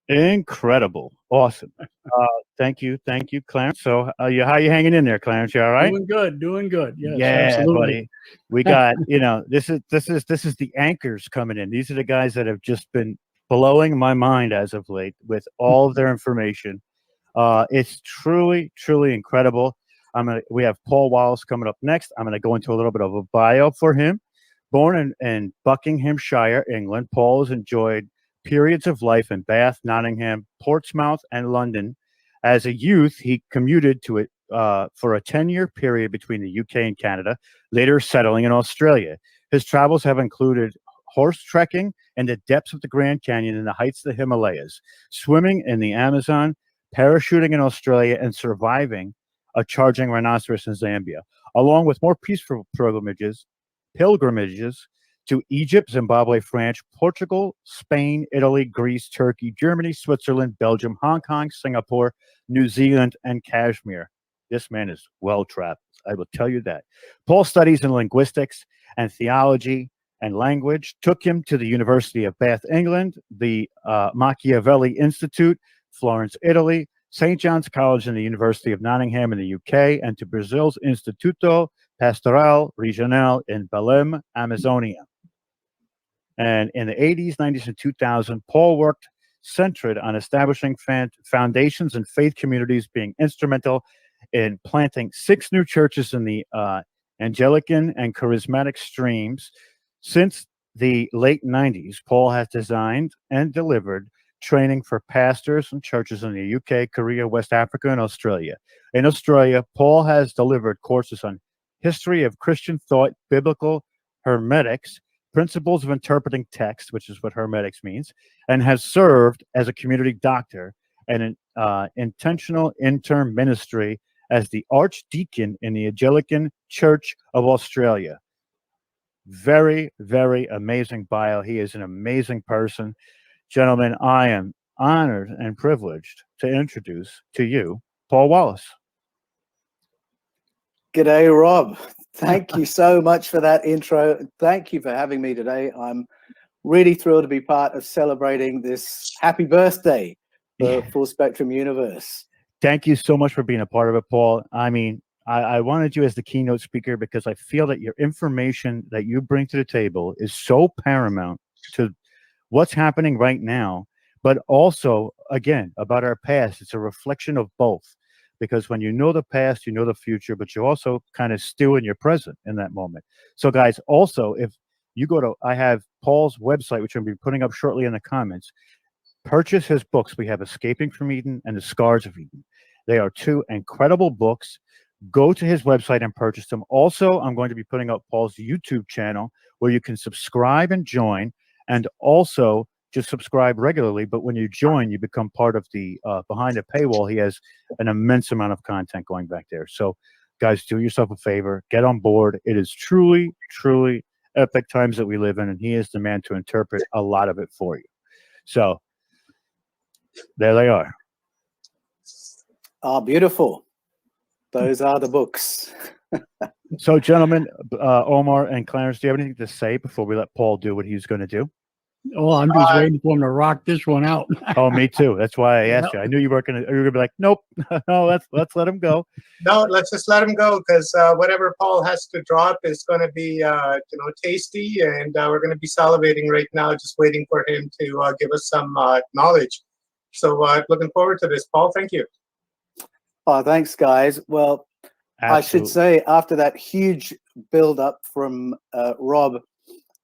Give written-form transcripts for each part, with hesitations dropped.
Incredible. Awesome. Thank you, Clarence. So how you hanging in there, Clarence? You all right? Doing good. Yes, yeah, absolutely. Buddy. We got, this is the anchors coming in. These are the guys that have just been blowing my mind as of late with all of their information. It's truly, truly incredible. We have Paul Wallis coming up next. I'm gonna go into a little bit of a bio for him. Born in Buckinghamshire, England, Paul has enjoyed periods of life in Bath, Nottingham, Portsmouth, and London. As a youth, he commuted to it for a 10-year period between the UK and Canada, later settling in Australia. His travels have included horse trekking in the depths of the Grand Canyon and the heights of the Himalayas, swimming in the Amazon, parachuting in Australia, and surviving a charging rhinoceros in Zambia, along with more peaceful pilgrimages to Egypt, Zimbabwe, France, Portugal, Spain, Italy, Greece, Turkey, Germany, Switzerland, Belgium, Hong Kong, Singapore, New Zealand, and Kashmir. This man is well traveled, I will tell you that. Paul's studies in linguistics and theology and language took him to the University of Bath, England, the Machiavelli Institute, Florence, Italy, St. John's College and the University of Nottingham in the UK, and to Brazil's Instituto Pastoral Regional in Belém, Amazonia. And in the 80s, 90s, and 2000, Paul worked centered on establishing foundations and faith communities, being instrumental in planting 6 new churches in the Anglican and Charismatic streams. Since the late 90s, Paul has designed and delivered training for pastors and churches in the UK, Korea, West Africa, and Australia. In Australia, Paul has delivered courses on history of Christian thought, biblical hermeneutics, principles of interpreting text, which is what hermeneutics means, and has served as a community doctor and an intentional intern ministry as the archdeacon in the Anglican Church of Australia. Very, very amazing bio. He is an amazing person. Gentlemen, I am honored and privileged to introduce to you Paul Wallis. G'day, Rob. Thank you so much for that intro. Thank you for having me today. I'm really thrilled to be part of celebrating this happy birthday for Full Spectrum Universe. Thank you so much for being a part of it, Paul. I mean, I wanted you as the keynote speaker because I feel that your information that you bring to the table is so paramount to what's happening right now, but also, again, about our past. It's a reflection of both. Because when you know the past, you know the future, but you also kind of stew in your present in that moment. So guys, also, if you go to, I have Paul's website, which I'm going to be putting up shortly in the comments. Purchase his books. We have Escaping from Eden and The Scars of Eden. They are 2 incredible books. Go to his website and purchase them. Also, I'm going to be putting up Paul's YouTube channel where you can subscribe and join, and also just subscribe regularly, but when you join, you become part of the behind the paywall. He has an immense amount of content going back there. So guys, do yourself a favor, get on board. It is truly, truly epic times that we live in, and he is the man to interpret a lot of it for you. So there they are. Oh, beautiful. Those are the books. So gentlemen, Omar and Clarence, do you have anything to say before we let Paul do what he's going to do? Oh, I'm just waiting for him to rock this one out. Oh, me too. That's why I asked you. I knew you weren't going to. You were going to be like, nope, no, let's let him go. No, let's just let him go, because whatever Paul has to drop is going to be, tasty, and we're going to be salivating right now, just waiting for him to give us some knowledge. So looking forward to this, Paul. Thank you. Oh, thanks, guys. Well, I should Absolutely. say, after that huge build up from Rob,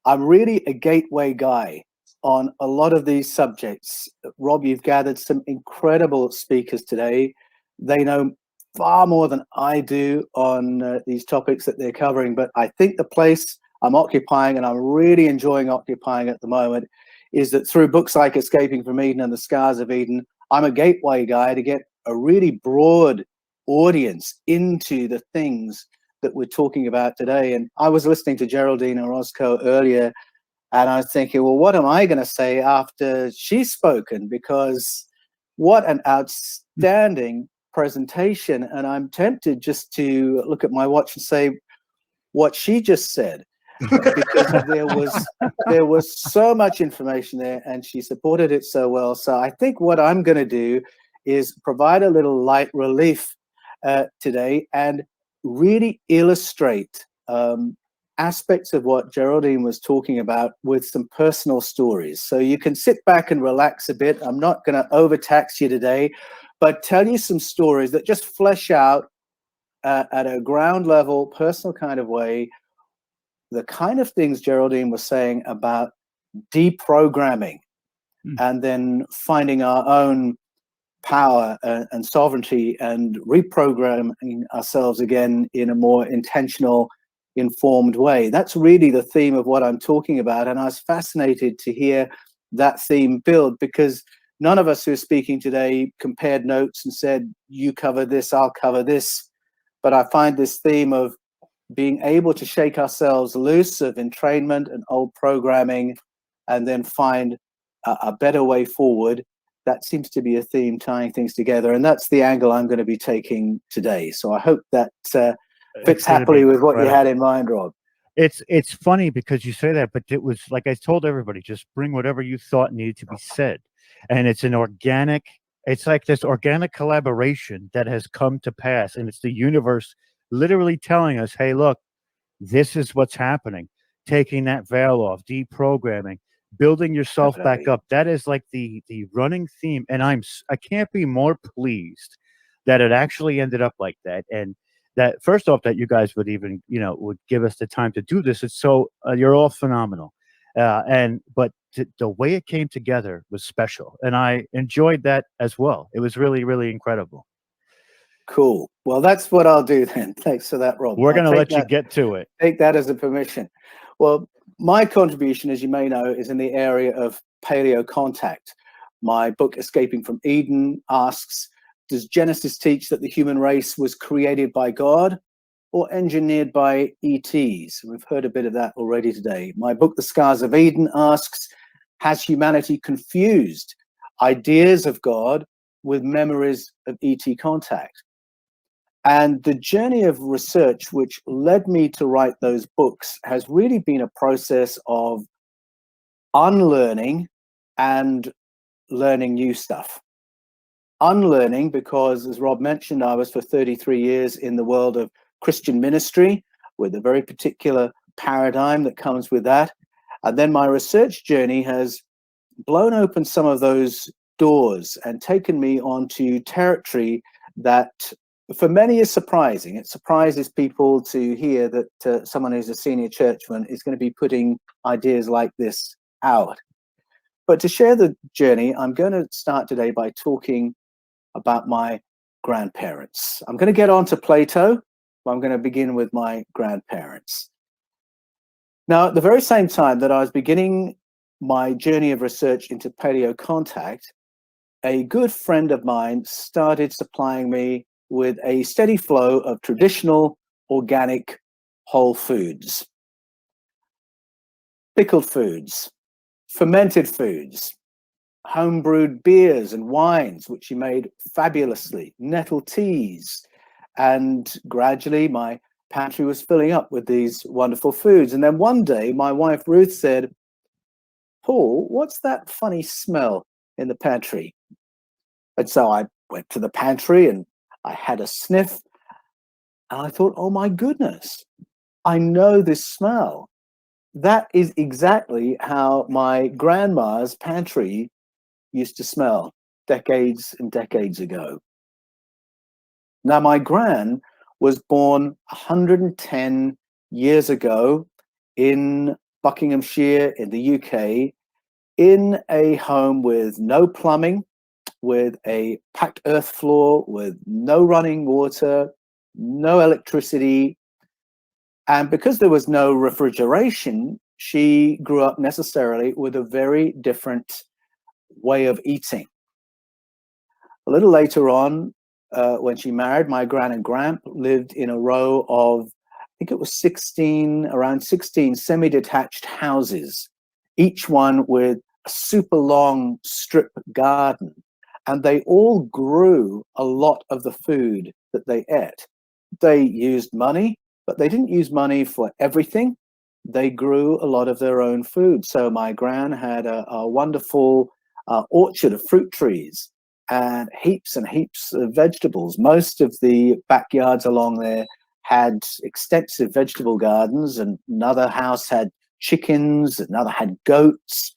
I'm really a gateway guy on a lot of these subjects. Rob, you've gathered some incredible speakers today. They know far more than I do on these topics that they're covering. But I think the place I'm occupying, and I'm really enjoying occupying at the moment, is that through books like Escaping from Eden and The Scars of Eden, I'm a gateway guy to get a really broad audience into the things that we're talking about today. And I was listening to Geraldine Orozco earlier, and I was thinking, well, what am I going to say after she's spoken? Because what an outstanding presentation. And I'm tempted just to look at my watch and say what she just said, because there was so much information there, and she supported it so well. So I think what I'm going to do is provide a little light relief today and really illustrate aspects of what Geraldine was talking about with some personal stories. So you can sit back and relax a bit. I'm not going to overtax you today, but tell you some stories that just flesh out at a ground level, personal kind of way, the kind of things Geraldine was saying about deprogramming and then finding our own power and sovereignty and reprogramming ourselves again in a more intentional, informed way. That's really the theme of what I'm talking about. And I was fascinated to hear that theme build, because none of us who are speaking today compared notes and said, you cover this, I'll cover this. But I find this theme of being able to shake ourselves loose of entrainment and old programming and then find a better way forward. That seems to be a theme tying things together. And that's the angle I'm going to be taking today. So I hope that fits happily with what you had in mind, Rob. It's funny because you say that, but it was like I told everybody, just bring whatever you thought needed to be said. And it's like this organic collaboration that has come to pass. And it's the universe literally telling us, hey, look, this is what's happening. Taking that veil off, deprogramming, building yourself back up. That is like the running theme. And I can't be more pleased that it actually ended up like that. And that, first off, that you guys would even, would give us the time to do this. It's so, you're all phenomenal. But the way it came together was special. And I enjoyed that as well. It was really, really incredible. Cool. Well, that's what I'll do then. Thanks for that, Rob. We're going to let you get to it. Take that as a permission. Well, my contribution, as you may know, is in the area of paleo contact. My book, Escaping from Eden, asks, does Genesis teach that the human race was created by God or engineered by ETs? We've heard a bit of that already today. My book, The Scars of Eden, asks, has humanity confused ideas of God with memories of ET contact? And the journey of research which led me to write those books has really been a process of unlearning and learning new stuff. Unlearning because, as Rob mentioned, I was for 33 years in the world of Christian ministry with a very particular paradigm that comes with that. And then my research journey has blown open some of those doors and taken me onto territory that for many is surprising. It surprises people to hear that someone who's a senior churchman is going to be putting ideas like this out. But to share the journey, I'm going to start today by talking about my grandparents. I'm going to get on to Plato, but I'm going to begin with my grandparents. Now, at the very same time that I was beginning my journey of research into paleo contact, a good friend of mine started supplying me with a steady flow of traditional organic whole foods, pickled foods, fermented foods, home-brewed beers and wines, which he made fabulously, nettle teas, and gradually my pantry was filling up with these wonderful foods. And then one day my wife Ruth said, Paul, what's that funny smell in the pantry? And so I went to the pantry and I had a sniff and I thought, oh my goodness, I know this smell. That is exactly how my grandma's pantry used to smell. decades and decades ago. Now, my gran was born 110 years ago in Buckinghamshire in the UK, in a home with no plumbing, with a packed earth floor, with no running water, no electricity. And because there was no refrigeration, she grew up necessarily with a very different way of eating. A little later on, when she married, my gran and gramp lived in a row of, I think it was around 16 semi-detached houses, each one with a super long strip garden. And they all grew a lot of the food that they ate. They used money, but they didn't use money for everything. They grew a lot of their own food. So my gran had a wonderful orchard of fruit trees and heaps of vegetables. Most of the backyards along there had extensive vegetable gardens, and another house had chickens, another had goats,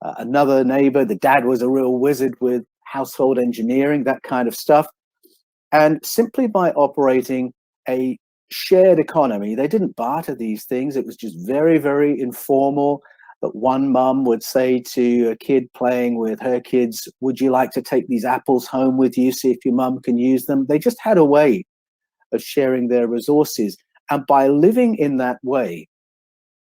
another neighbor, the dad was a real wizard with household engineering, that kind of stuff. And simply by operating a shared economy, they didn't barter these things. It was just very, very informal. That one mum would say to a kid playing with her kids, would you like to take these apples home with you, see if your mum can use them? They just had a way of sharing their resources. And by living in that way,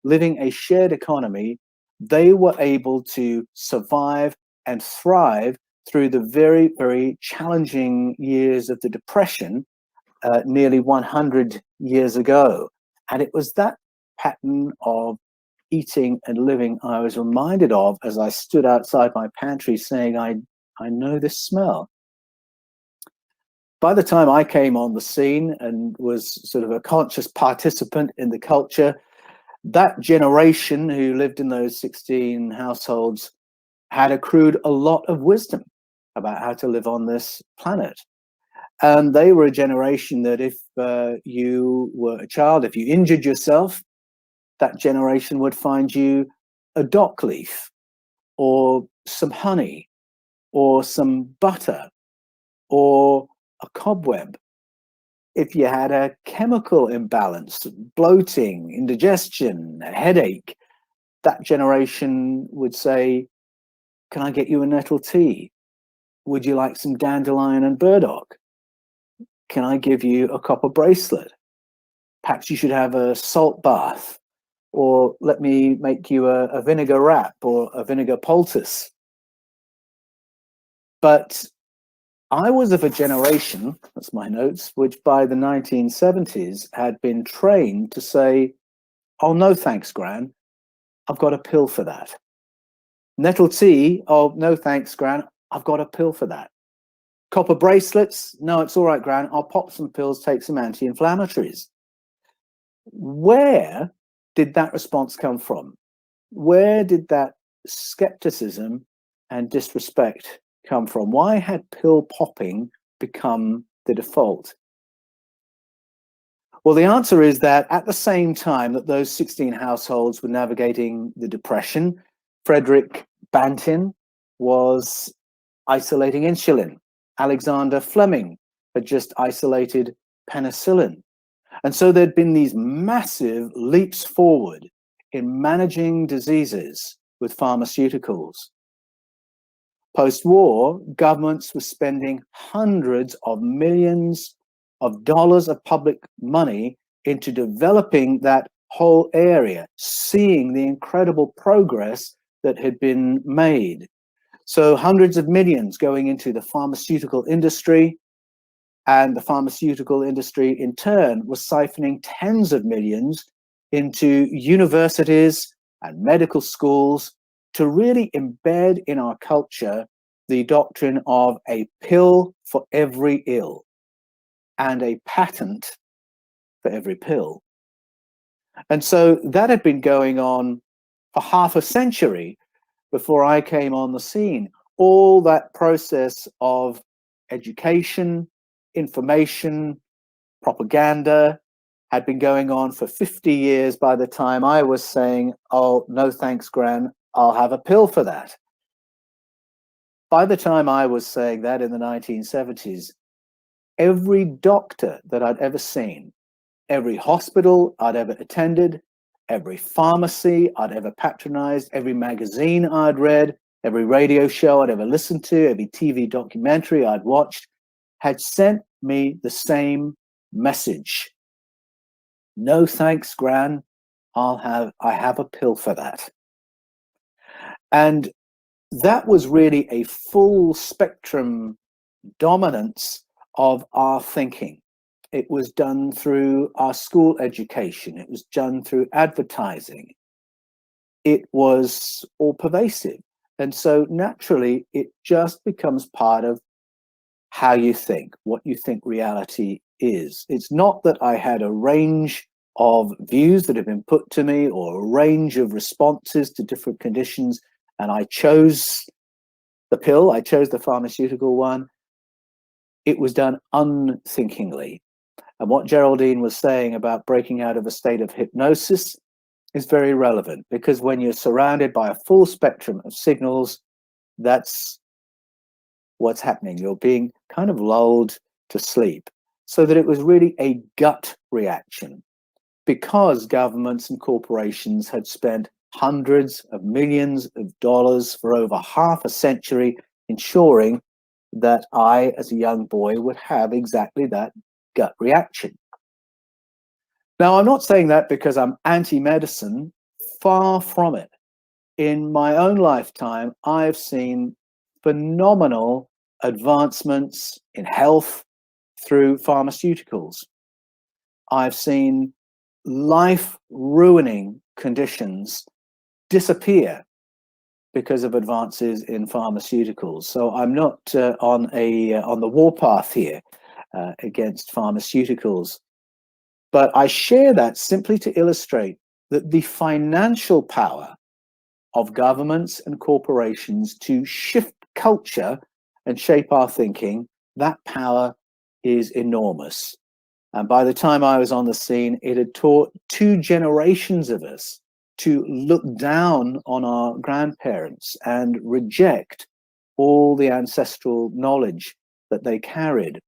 living a shared economy, they were able to survive and thrive through the very, very challenging years of the Depression, nearly 100 years ago. And it was that pattern of eating and living I was reminded of as I stood outside my pantry saying, I know this smell. By the time I came on the scene and was sort of a conscious participant in the culture, that generation who lived in those 16 households had accrued a lot of wisdom about how to live on this planet. And they were a generation that if you were a child, if you injured yourself, that generation would find you a dock leaf or some honey or some butter or a cobweb. If you had a chemical imbalance, bloating, indigestion, a headache, that generation would say, can I get you a nettle tea? Would you like some dandelion and burdock? Can I give you a copper bracelet? Perhaps you should have a salt bath, or let me make you a vinegar wrap or a vinegar poultice. But I was of a generation, that's my notes, which by the 1970s had been trained to say, oh, no, thanks, Gran. I've got a pill for that. Nettle tea, oh, no, thanks, Gran. I've got a pill for that. Copper bracelets, no, it's all right, Gran. I'll pop some pills, take some anti-inflammatories. Where did that response come from? Where did that skepticism and disrespect come from? Why had pill popping become the default? Well, the answer is that at the same time that those 16 households were navigating the Depression, Frederick Banting was isolating insulin. Alexander Fleming had just isolated penicillin. And so there'd been these massive leaps forward in managing diseases with pharmaceuticals. Post-war, governments were spending hundreds of millions of dollars of public money into developing that whole area, seeing the incredible progress that had been made. So hundreds of millions going into the pharmaceutical industry, and the pharmaceutical industry in turn was siphoning tens of millions into universities and medical schools to really embed in our culture the doctrine of a pill for every ill and a patent for every pill. And so that had been going on for half a century before I came on the scene. All that process of education, information, propaganda had been going on for 50 years by the time I was saying, oh, no thanks, Gran, I'll have a pill for that. by the time I was saying that in the 1970s, every doctor that I'd ever seen, every hospital I'd ever attended, every pharmacy I'd ever patronized, every magazine I'd read, every radio show I'd ever listened to, every TV documentary I'd watched had sent me the same message. No thanks, Gran. I have a pill for that. And that was really a full spectrum dominance of our thinking. It was done through our school education. It was done through advertising. It was all pervasive. And so naturally, it just becomes part of how you think, what you think reality is. It's not that I had a range of views that have been put to me or a range of responses to different conditions, and I chose the pill, I chose the pharmaceutical one. It was done unthinkingly. And what Geraldine was saying about breaking out of a state of hypnosis is very relevant, because when you're surrounded by a full spectrum of signals, that's what's happening. You're being kind of lulled to sleep. So that it was really a gut reaction, because governments and corporations had spent hundreds of millions of dollars for over half a century ensuring that I, as a young boy, would have exactly that gut reaction. Now, I'm not saying that because I'm anti-medicine, far from it. In my own lifetime, I've seen phenomenal advancements in health through pharmaceuticals. I've seen life-ruining conditions disappear because of advances in pharmaceuticals. So I'm not on the warpath here against pharmaceuticals, but I share that simply to illustrate that the financial power of governments and corporations to shift culture and shape our thinking, that power is enormous. And by the time I was on the scene, it had taught 2 generations of us to look down on our grandparents and reject all the ancestral knowledge that they carried.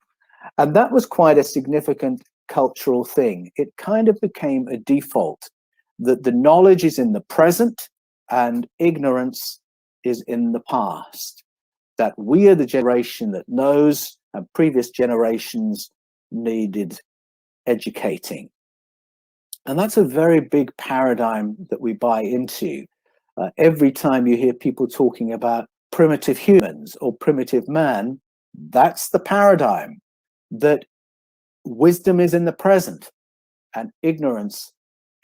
And that was quite a significant cultural thing. It kind of became a default that the knowledge is in the present and ignorance is in the past. That we are the generation that knows, and previous generations needed educating. And that's a very big paradigm that we buy into. Every time you hear people talking about primitive humans or primitive man, that's the paradigm, that wisdom is in the present and ignorance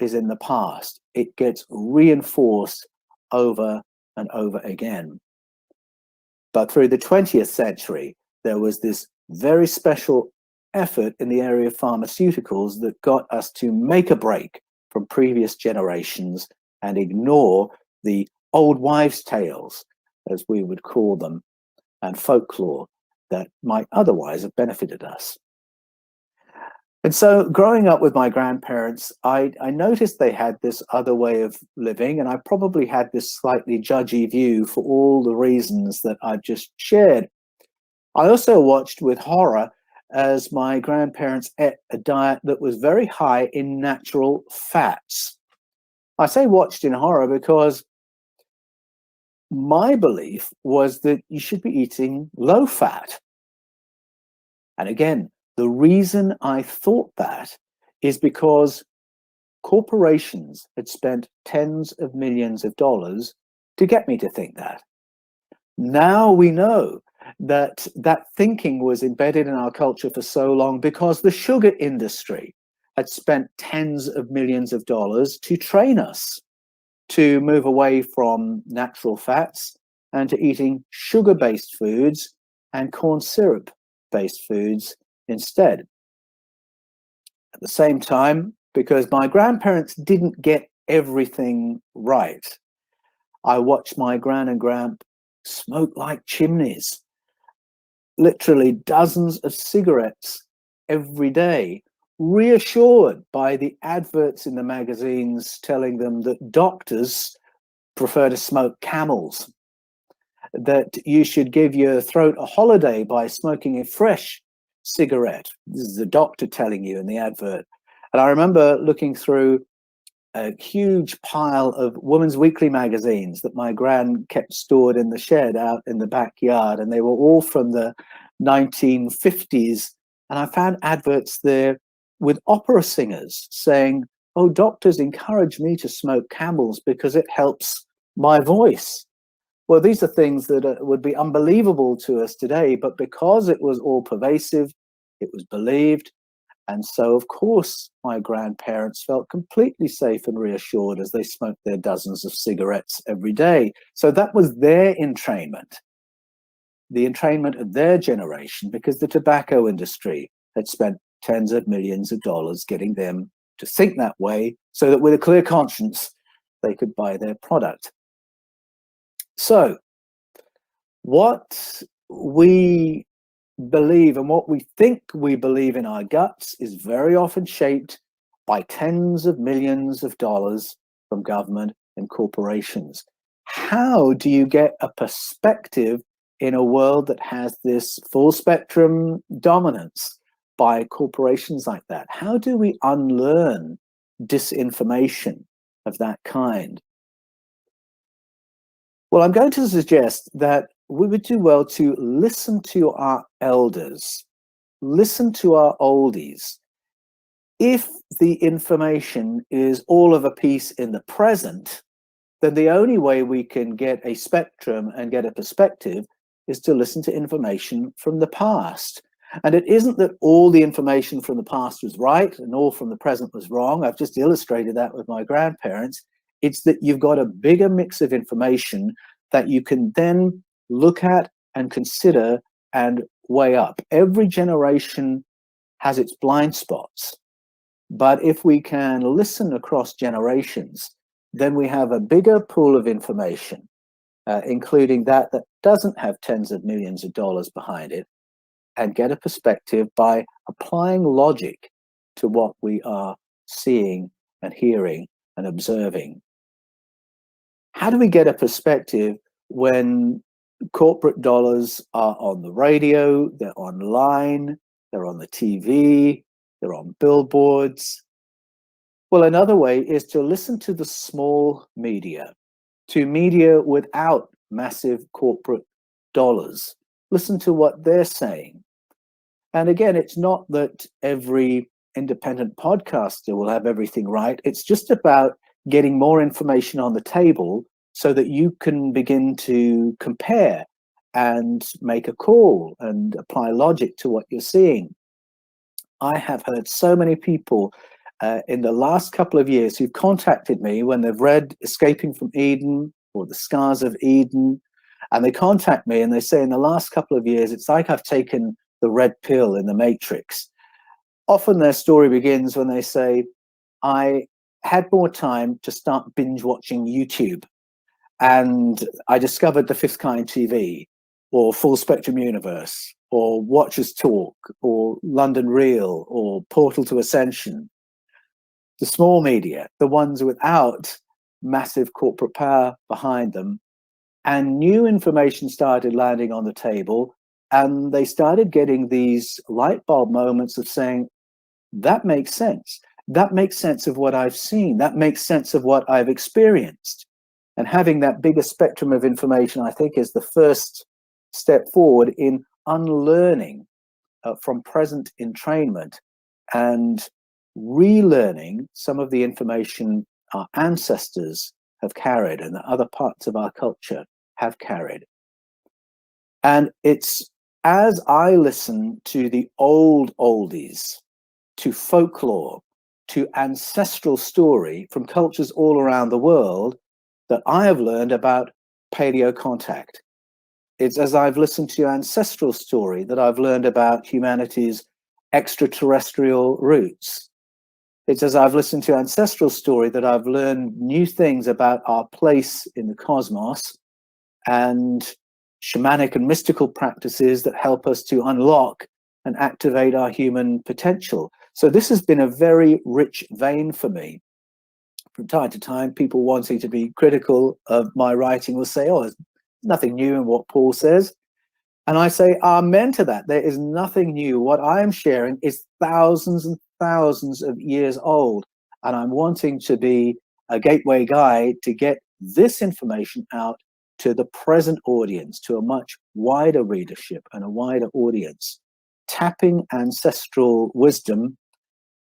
is in the past. It gets reinforced over and over again. But through the 20th century, there was this very special effort in the area of pharmaceuticals that got us to make a break from previous generations and ignore the old wives' tales, as we would call them, and folklore that might otherwise have benefited us. And so growing up with my grandparents, I noticed they had this other way of living, and I probably had this slightly judgy view for all the reasons that I've just shared. I also watched with horror as my grandparents ate a diet that was very high in natural fats. I say watched in horror because my belief was that you should be eating low fat. And again, the reason I thought that is because corporations had spent tens of millions of dollars to get me to think that. Now we know that that thinking was embedded in our culture for so long because the sugar industry had spent tens of millions of dollars to train us to move away from natural fats and to eating sugar-based foods and corn syrup-based foods instead. At the same time, because my grandparents didn't get everything right, I watched my gran and gramp smoke like chimneys, literally dozens of cigarettes every day, reassured by the adverts in the magazines telling them that doctors prefer to smoke Camels. that you should give your throat a holiday by smoking a fresh cigarette. This is the doctor telling you in the advert. And I remember looking through a huge pile of Women's Weekly magazines that my gran kept stored in the shed out in the backyard, and they were all from the 1950s. And I found adverts there with opera singers saying, "Oh, doctors encourage me to smoke Camels because it helps my voice." Well, these are things that would be unbelievable to us today, but because it was all pervasive, it was believed. And so, of course, my grandparents felt completely safe and reassured as they smoked their dozens of cigarettes every day. So that was their entrainment, the entrainment of their generation, because the tobacco industry had spent tens of millions of dollars getting them to think that way so that with a clear conscience, they could buy their product. So what we believe and what we think we believe in our guts is very often shaped by tens of millions of dollars from government and corporations. How do you get a perspective in a world that has this full spectrum dominance by corporations like that? How do we unlearn disinformation of that kind? Well, I'm going to suggest that we would do well to listen to our elders, listen to our oldies. If the information is all of a piece in the present, then the only way we can get a spectrum and get a perspective is to listen to information from the past. And it isn't that all the information from the past was right and all from the present was wrong. I've just illustrated that with my grandparents. It's that you've got a bigger mix of information that you can then look at and consider and weigh up. Every generation has its blind spots, but if we can listen across generations, then we have a bigger pool of information, including that doesn't have tens of millions of dollars behind it, and get a perspective by applying logic to what we are seeing and hearing and observing. How do we get a perspective when corporate dollars are on the radio, they're online, they're on the TV, they're on billboards? Well, another way is to listen to the small media, to media without massive corporate dollars. Listen to what they're saying. And again, it's not that every independent podcaster will have everything right. It's just about getting more information on the table so that you can begin to compare and make a call and apply logic to what you're seeing. I have heard so many people in the last couple of years who've contacted me when they've read Escaping from Eden or The Scars of Eden, and they contact me and they say, in the last couple of years, it's like I've taken the red pill in the Matrix. Often their story begins when they say, I had more time to start binge watching YouTube, and I discovered The Fifth Kind TV, or Full Spectrum Universe, or Watchers Talk, or London Real, or Portal to Ascension. The small media, the ones without massive corporate power behind them, and new information started landing on the table, and they started getting these light bulb moments of saying, that makes sense. That makes sense of what I've seen. That makes sense of what I've experienced. And having that bigger spectrum of information, I think, is the first step forward in unlearning from present entrainment and relearning some of the information our ancestors have carried and that other parts of our culture have carried. And it's as I listen to the old oldies, to folklore, to ancestral story from cultures all around the world, that I have learned about paleo contact. It's as I've listened to ancestral story that I've learned about humanity's extraterrestrial roots. It's as I've listened to ancestral story that I've learned new things about our place in the cosmos and shamanic and mystical practices that help us to unlock and activate our human potential. So this has been a very rich vein for me. From time to time, people wanting to be critical of my writing will say, oh, nothing new in what Paul says. And I say amen to that. There is nothing new. What I am sharing is thousands and thousands of years old. And I'm wanting to be a gateway guide to get this information out to the present audience, to a much wider readership and a wider audience. Tapping ancestral wisdom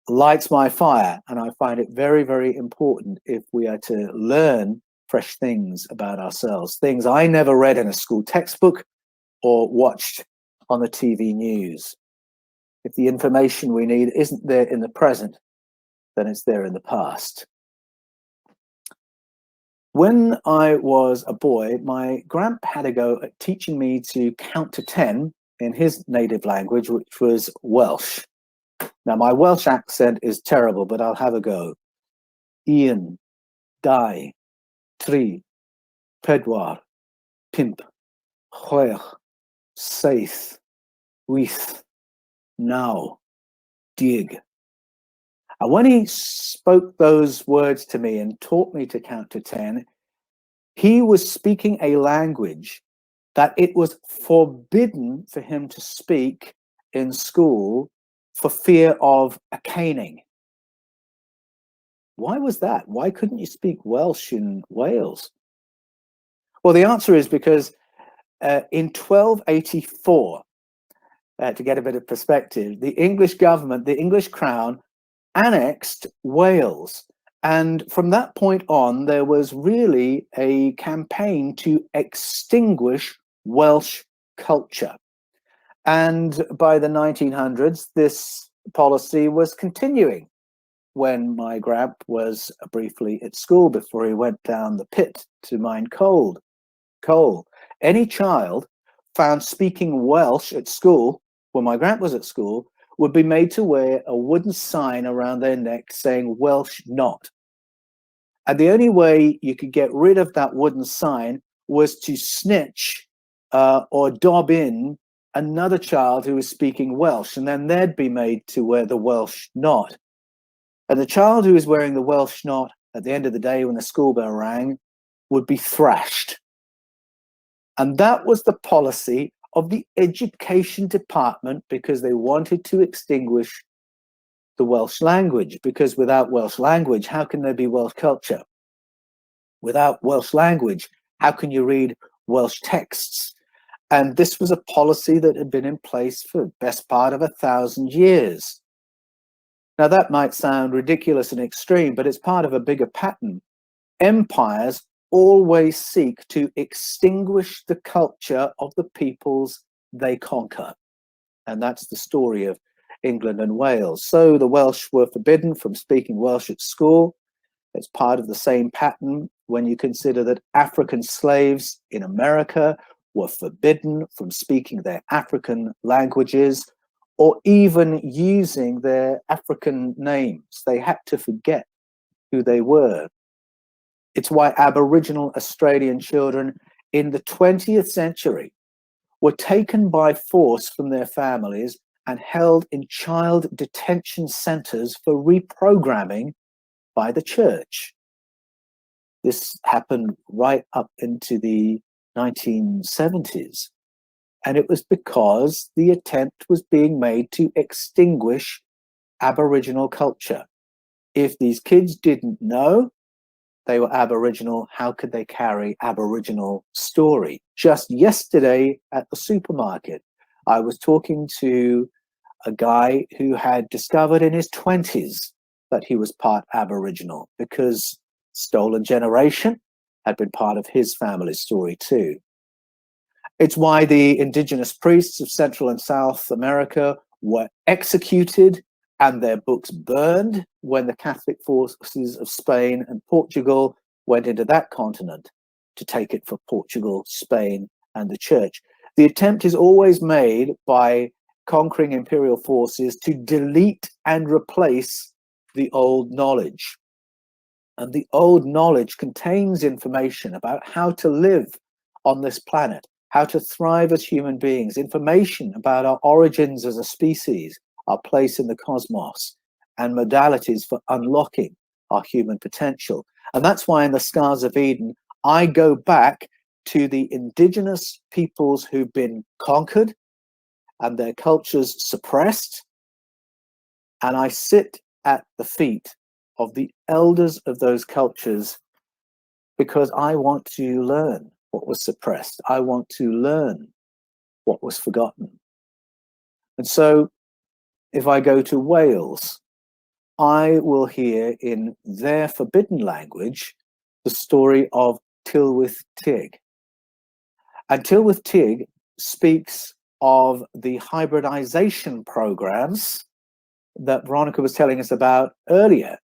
lights my fire, and I find it very, very important if we are to learn fresh things about ourselves, things I never read in a school textbook or watched on the TV news. If the information we need isn't there in the present, then it's there in the past. When I was a boy, my grandpa had a go at teaching me to count to 10 in his native language, which was Welsh. Now, my Welsh accent is terrible, but I'll have a go. Un, dau, tri, pedwar, pimp, chwech, saith, wyth, naw, deg. And when he spoke those words to me and taught me to count to 10, he was speaking a language that it was forbidden for him to speak in school for fear of a caning. Why was that? Why couldn't you speak Welsh in Wales? Well, the answer is because in 1284, to get a bit of perspective, the English government, the English crown, annexed Wales. And from that point on, there was really a campaign to extinguish Welsh culture. And by the 1900s, this policy was continuing. When my grandp was briefly at school before he went down the pit to mine coal. Any child found speaking Welsh at school, when my grandp was at school, would be made to wear a wooden sign around their neck saying Welsh not. And the only way you could get rid of that wooden sign was to snitch or dob in another child who was speaking Welsh, and then they'd be made to wear the Welsh not. And the child who was wearing the Welsh not at the end of the day when the school bell rang would be thrashed. And that was the policy of the education department, because they wanted to extinguish the Welsh language, because without Welsh language, how can there be Welsh culture? Without Welsh language, how can you read Welsh texts? And this was a policy that had been in place for the best part of 1,000 years. Now, that might sound ridiculous and extreme, but it's part of a bigger pattern. Empires always seek to extinguish the culture of the peoples they conquer. And that's the story of England and Wales. So the Welsh were forbidden from speaking Welsh at school. It's part of the same pattern when you consider that African slaves in America were forbidden from speaking their African languages or even using their African names. They had to forget who they were. It's why Aboriginal Australian children in the 20th century were taken by force from their families and held in child detention centers for reprogramming by the church. This happened right up into the 1970s. And it was because the attempt was being made to extinguish Aboriginal culture. If these kids didn't know they were Aboriginal, how could they carry Aboriginal story? Just yesterday at the supermarket, I was talking to a guy who had discovered in his 20s that he was part Aboriginal, because Stolen Generation had been part of his family's story too. It's why the indigenous priests of Central and South America were executed and their books burned when the Catholic forces of Spain and Portugal went into that continent to take it for Portugal, Spain, and the church. The attempt is always made by conquering imperial forces to delete and replace the old knowledge. And the old knowledge contains information about how to live on this planet, how to thrive as human beings, information about our origins as a species, our place in the cosmos, and modalities for unlocking our human potential. And that's why in the Scars of Eden, I go back to the indigenous peoples who've been conquered and their cultures suppressed. And I sit at the feet of the elders of those cultures because I want to learn what was suppressed. I want to learn what was forgotten. And so if I go to Wales, I will hear in their forbidden language the story of Tylwyth Teg. And Tylwyth Teg speaks of the hybridization programs that Veronica was telling us about earlier.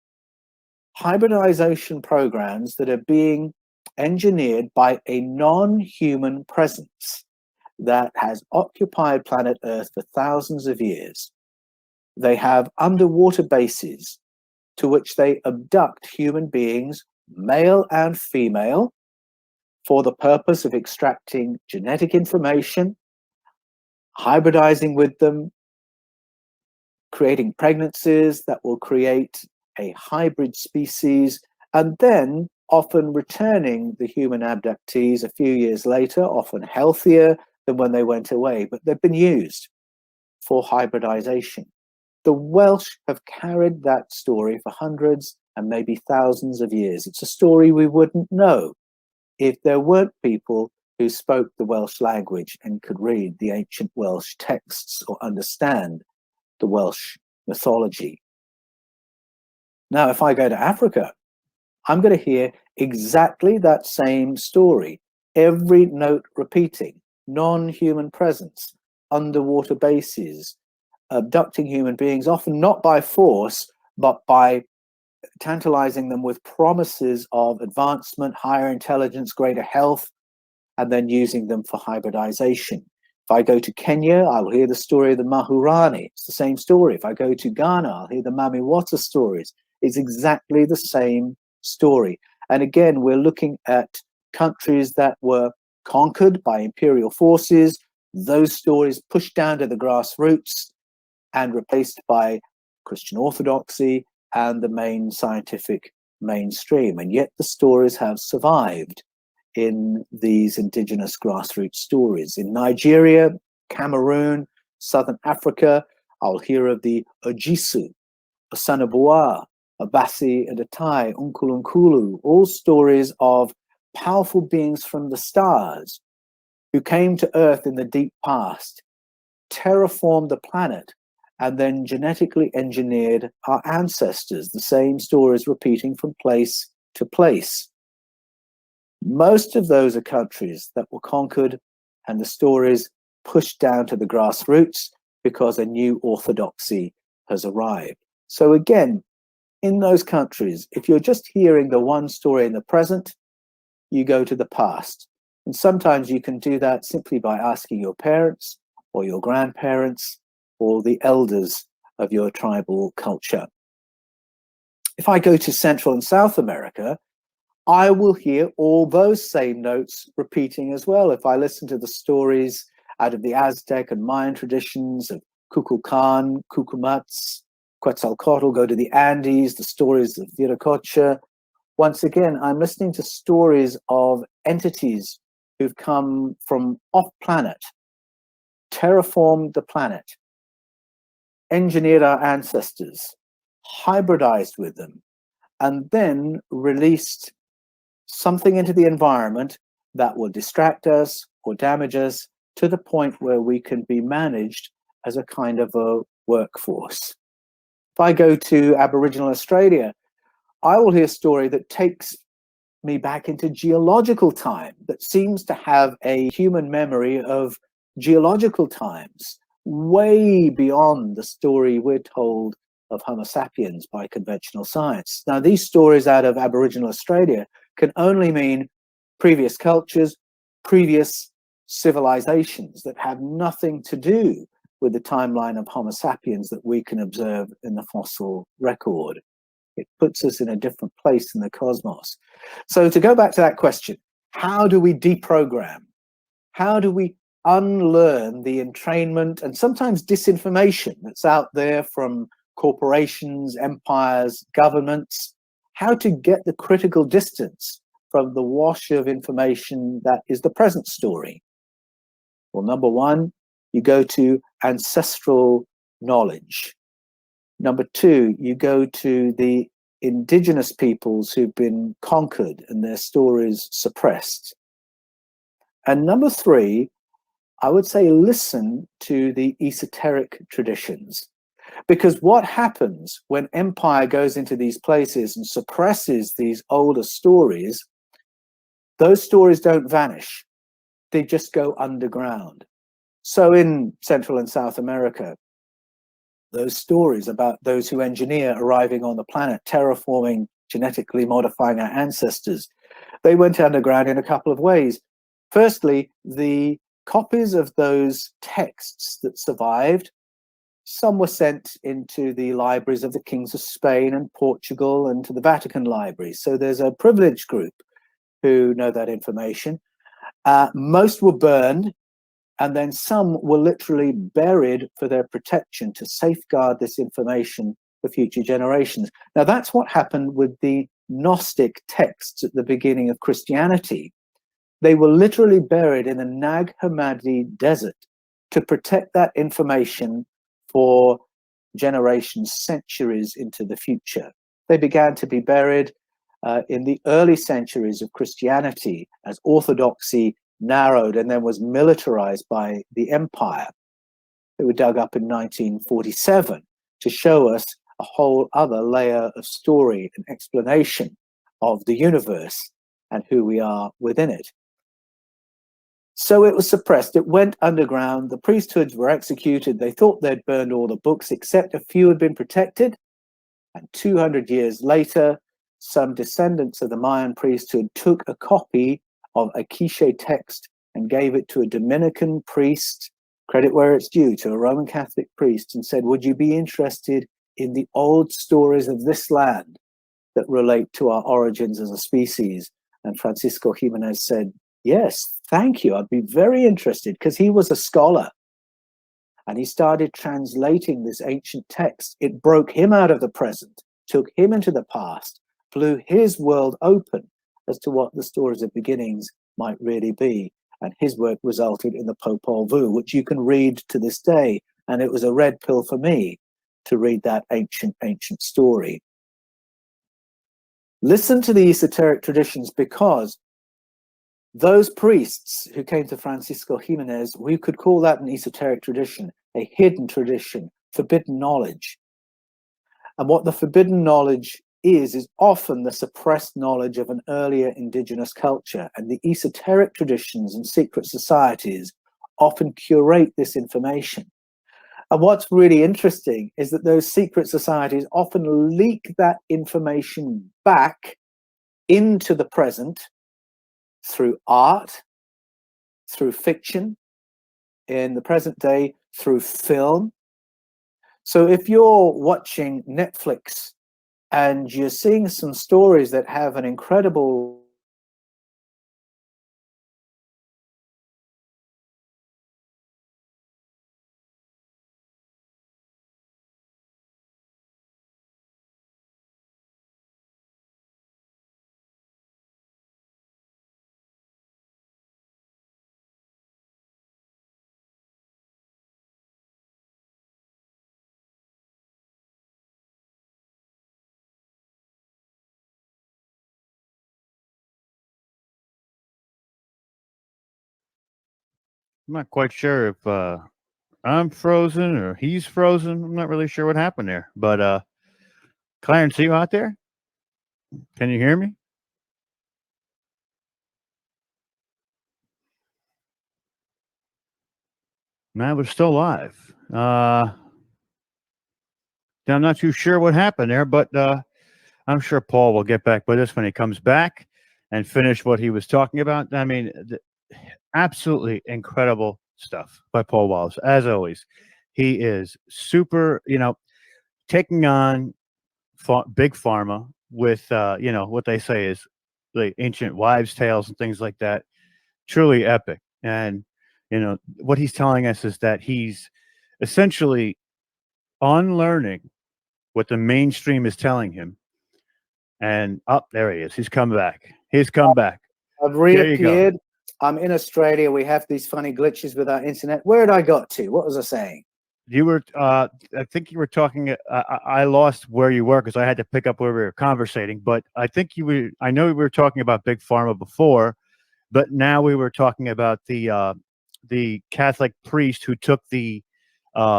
Hybridization programs that are being engineered by a non-human presence that has occupied planet Earth for thousands of years. They have underwater bases to which they abduct human beings, male and female, for the purpose of extracting genetic information, hybridizing with them, creating pregnancies that will create a hybrid species, and then often returning the human abductees a few years later, often healthier than when they went away, but they've been used for hybridization. The Welsh have carried that story for hundreds and maybe thousands of years. It's a story we wouldn't know if there weren't people who spoke the Welsh language and could read the ancient Welsh texts or understand the Welsh mythology. Now, if I go to Africa, I'm going to hear exactly that same story, every note repeating, non-human presence, underwater bases, abducting human beings, often not by force, but by tantalizing them with promises of advancement, higher intelligence, greater health, and then using them for hybridization. If I go to Kenya, I will hear the story of the Mahurani. It's the same story. If I go to Ghana, I'll hear the Mamiwata stories. It's exactly the same story. And again, we're looking at countries that were conquered by imperial forces, those stories pushed down to the grassroots and replaced by Christian orthodoxy and the main scientific mainstream. And yet the stories have survived in these indigenous grassroots stories. In Nigeria, Cameroon, Southern Africa, I'll hear of the Ojisu, Asanabuwa, Abasi Adatai, Unkulunkulu, all stories of powerful beings from the stars who came to Earth in the deep past, terraformed the planet, and then genetically engineered our ancestors, the same stories repeating from place to place. Most of those are countries that were conquered and the stories pushed down to the grassroots because a new orthodoxy has arrived. So again, in those countries, if you're just hearing the one story in the present, you go to the past. And sometimes you can do that simply by asking your parents or your grandparents or the elders of your tribal culture. If I go to Central and South America, I will hear all those same notes repeating as well. If I listen to the stories out of the Aztec and Mayan traditions of Kukulkan, Cucumats, Quetzalcoatl, go to the Andes, the stories of Viracocha. Once again, I'm listening to stories of entities who've come from off-planet, terraformed the planet, engineered our ancestors, hybridized with them, and then released something into the environment that will distract us or damage us to the point where we can be managed as a kind of a workforce. If I go to Aboriginal Australia, I will hear a story that takes me back into geological time, that seems to have a human memory of geological times, way beyond the story we're told of Homo sapiens by conventional science. Now, these stories out of Aboriginal Australia can only mean previous cultures, previous civilizations that have nothing to do with the timeline of Homo sapiens that we can observe in the fossil record. It puts us in a different place in the cosmos. So to go back to that question, how do we deprogram? How do we unlearn the entrainment and sometimes disinformation that's out there from corporations, empires, governments? How to get the critical distance from the wash of information that is the present story? Well, number one, you go to ancestral knowledge. Number two, you go to the indigenous peoples who've been conquered and their stories suppressed. And number three, I would say listen to the esoteric traditions. Because what happens when empire goes into these places and suppresses these older stories, those stories don't vanish. They just go underground. So in Central and South America, those stories about those who engineer arriving on the planet, terraforming, genetically modifying our ancestors, they went underground in a couple of ways. Firstly, the copies of those texts that survived, some were sent into the libraries of the kings of Spain and Portugal and to the Vatican libraries. So there's a privileged group who know that information. Most were burned, and then some were literally buried for their protection to safeguard this information for future generations. Now, that's what happened with the Gnostic texts at the beginning of Christianity. They were literally buried in the Nag Hammadi desert to protect that information for generations, centuries into the future. They began to be buried in the early centuries of Christianity as orthodoxy narrowed and then was militarized by the empire. They were dug up in 1947 to show us a whole other layer of story and explanation of the universe and who we are within it. So it was suppressed. It went underground. The priesthoods were executed. They thought they'd burned all the books, except a few had been protected. And 200 years later, some descendants of the Mayan priesthood took a copy of a Quiche text and gave it to a Dominican priest, credit where it's due, to a Roman Catholic priest, and said, would you be interested in the old stories of this land that relate to our origins as a species? And Francisco Jimenez said, yes, thank you. I'd be very interested, because he was a scholar. And he started translating this ancient text. It broke him out of the present, took him into the past, blew his world open as to what the stories of beginnings might really be. And his work resulted in the Popol Vuh, which you can read to this day. And it was a red pill for me to read that ancient story. Listen to the esoteric traditions, because those priests who came to Francisco Jimenez, we could call that an esoteric tradition, a hidden tradition, forbidden knowledge. And what the forbidden knowledge is often the suppressed knowledge of an earlier indigenous culture. And the esoteric traditions and secret societies often curate this information. And what's really interesting is that those secret societies often leak that information back into the present through art, through fiction, in the present day, through film. So if you're watching Netflix and you're seeing some stories that have an incredible I'm not quite sure if I'm frozen or he's frozen. I'm not really sure what happened there. But Clarence, are you out there? Can you hear me? Man, we're still live. I'm not too sure what happened there, but I'm sure Paul will get back with us when he comes back and finish what he was talking about. I mean, absolutely incredible stuff by Paul Wallis, as always. He is super, taking on big pharma with, what they say is the ancient wives' tales and things like that. Truly epic. And, what he's telling us is that he's essentially unlearning what the mainstream is telling him. And there he is. He's come back. He's come back. I've There you go. reappeared. I'm in Australia. We have these funny glitches with our internet. Where had I got to? What was I saying? You were, I think you were talking. I lost where you were because I had to pick up where we were conversating. But I think you were. I know we were talking about big pharma before, but now we were talking about the Catholic priest who took the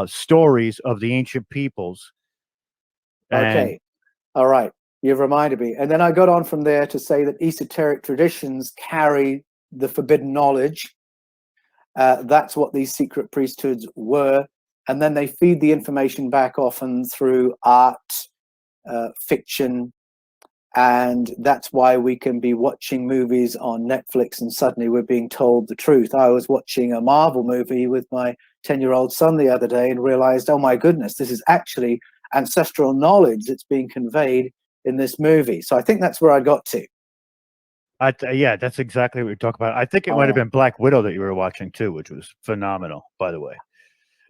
stories of the ancient peoples. And Okay. All right. You've reminded me. And then I got on from there to say that esoteric traditions carry the forbidden knowledge. That's what these secret priesthoods were. And then they feed the information back often through art, fiction. And that's why we can be watching movies on Netflix and suddenly we're being told the truth. I was watching a Marvel movie with my 10-year-old son the other day and realized, oh my goodness, this is actually ancestral knowledge that's being conveyed in this movie. So I think that's where I got to. yeah, that's exactly what we're talking about. I think it All might have right. been Black Widow that you were watching too, which was phenomenal, by the way.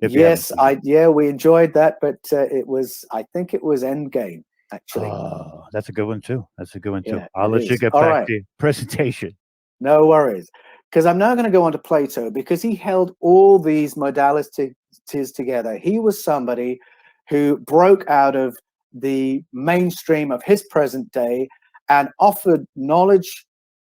If you haven't Yes, seen it. yeah, we enjoyed that, but I think it was Endgame, actually. Oh, that's a good one too. That's a good one too. Yeah, I'll it let you is. get All back right. to your presentation. No worries. Because I'm now going to go on to Plato, because he held all these modalities together. He was somebody who broke out of the mainstream of his present day and offered knowledge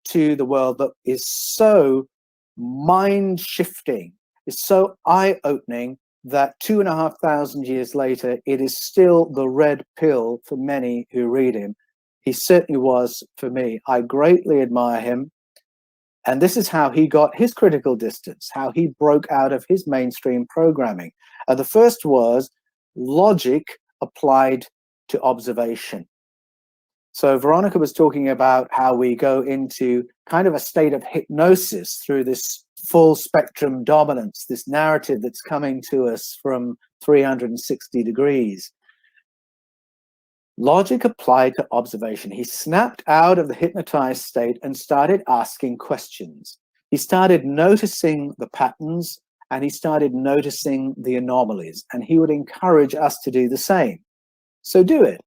to the world that is so mind shifting, is so eye opening that 2,500 years later, it is still the red pill for many who read him. He certainly was for me. I greatly admire him. And this is how he got his critical distance, how he broke out of his mainstream programming. The first was logic applied to observation. So Veronica was talking about how we go into kind of a state of hypnosis through this full spectrum dominance, this narrative that's coming to us from 360 degrees. Logic applied to observation. He snapped out of the hypnotized state and started asking questions. He started noticing the patterns and he started noticing the anomalies, and he would encourage us to do the same. So do it.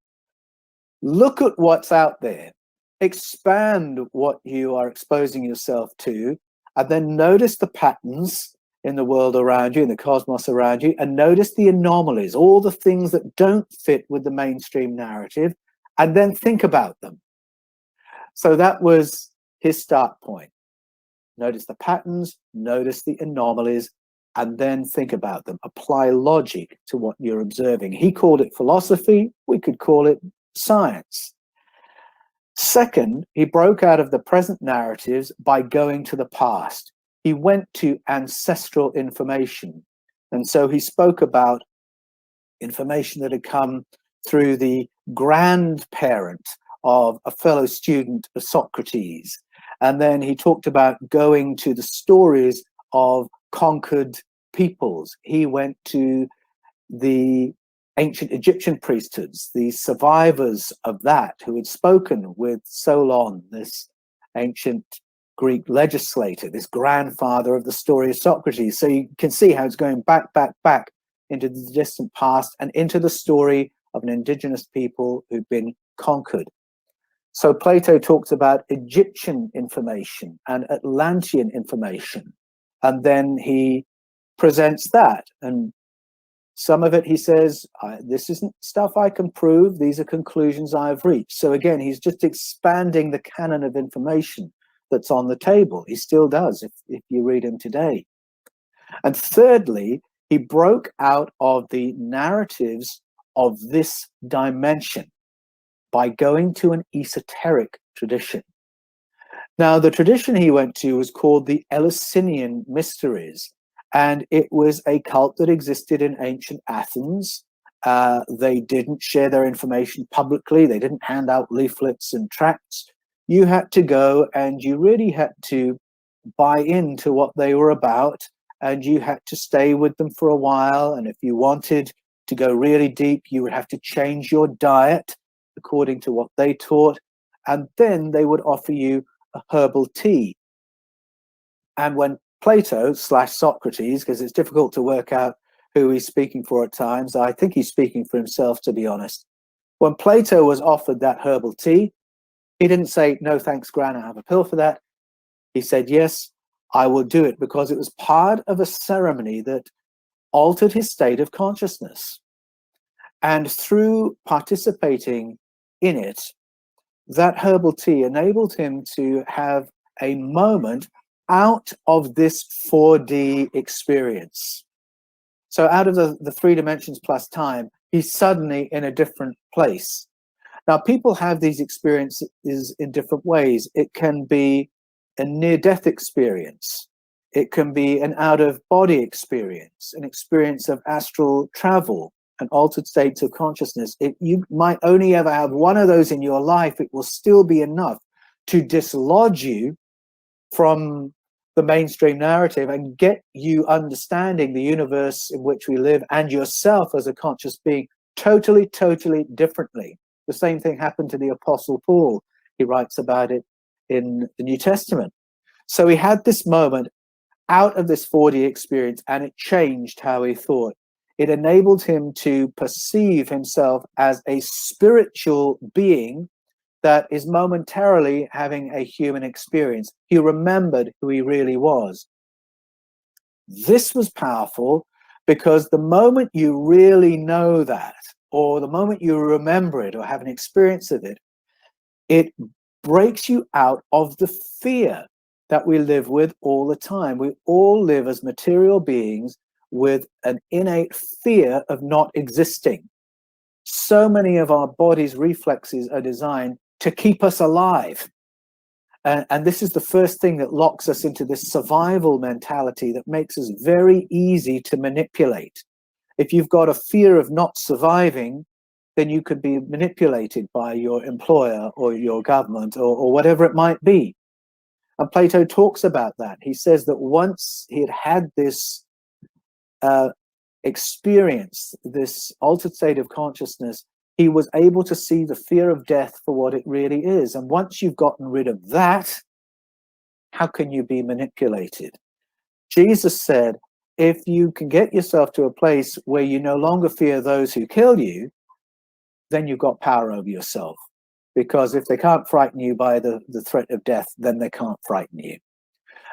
Look at what's out there. Expand what you are exposing yourself to, and then notice the patterns in the world around you, in the cosmos around you, and notice the anomalies, all the things that don't fit with the mainstream narrative, and then think about them. So that was his start point. Notice the patterns, notice the anomalies, and then think about them. Apply logic to what you're observing. He called it philosophy. We could call it science. Second, he broke out of the present narratives by going to the past. He went to ancestral information. And so he spoke about information that had come through the grandparent of a fellow student of Socrates. And then he talked about going to the stories of conquered peoples. He went to the ancient Egyptian priesthoods, the survivors of that who had spoken with Solon, this ancient Greek legislator, this grandfather of the story of Socrates. So you can see how it's going back into the distant past and into the story of an indigenous people who've been conquered. So Plato talks about Egyptian information and Atlantean information, and then he presents that. And some of it, he says, this isn't stuff I can prove. These are conclusions I've reached. So again, he's just expanding the canon of information that's on the table. He still does if you read him today. And thirdly, he broke out of the narratives of this dimension by going to an esoteric tradition. Now, the tradition he went to was called the Eleusinian Mysteries, and it was a cult that existed in ancient Athens. They didn't share their information publicly. They didn't hand out leaflets and tracts. You had to go and you really had to buy into what they were about, and you had to stay with them for a while. And if you wanted to go really deep, you would have to change your diet according to what they taught. And then they would offer you a herbal tea. And when Plato / Socrates, because it's difficult to work out who he's speaking for at times, I think he's speaking for himself, to be honest. When Plato was offered that herbal tea, He didn't say, no, thanks, Gran, I have a pill for that. He said, yes, I will do it, because it was part of a ceremony that altered his state of consciousness. And through participating in it, that herbal tea enabled him to have a moment out of this 4D experience. So out of the 3 dimensions plus time, he's suddenly in a different place. Now, people have these experiences in different ways. It can be a near-death experience. It can be an out-of-body experience, an experience of astral travel, an altered states of consciousness. You might only ever have one of those in your life. It will still be enough to dislodge you from the mainstream narrative and get you understanding the universe in which we live and yourself as a conscious being totally, totally differently. The same thing happened to the Apostle Paul. He writes about it in the New Testament. So he had this moment out of this 4D experience, and it changed how he thought. It enabled him to perceive himself as a spiritual being that is momentarily having a human experience. He remembered who he really was. This was powerful, because the moment you really know that, or the moment you remember it or have an experience of it, it breaks you out of the fear that we live with all the time. We all live as material beings with an innate fear of not existing. So many of our body's reflexes are designed to keep us alive. And this is the first thing that locks us into this survival mentality that makes us very easy to manipulate. If you've got a fear of not surviving, then you could be manipulated by your employer or your government or whatever it might be. And Plato talks about that. He says that once he had had this experience, this altered state of consciousness, he was able to see the fear of death for what it really is. And once you've gotten rid of that, how can you be manipulated? Jesus said, if you can get yourself to a place where you no longer fear those who kill you, then you've got power over yourself. Because if they can't frighten you by the threat of death, then they can't frighten you.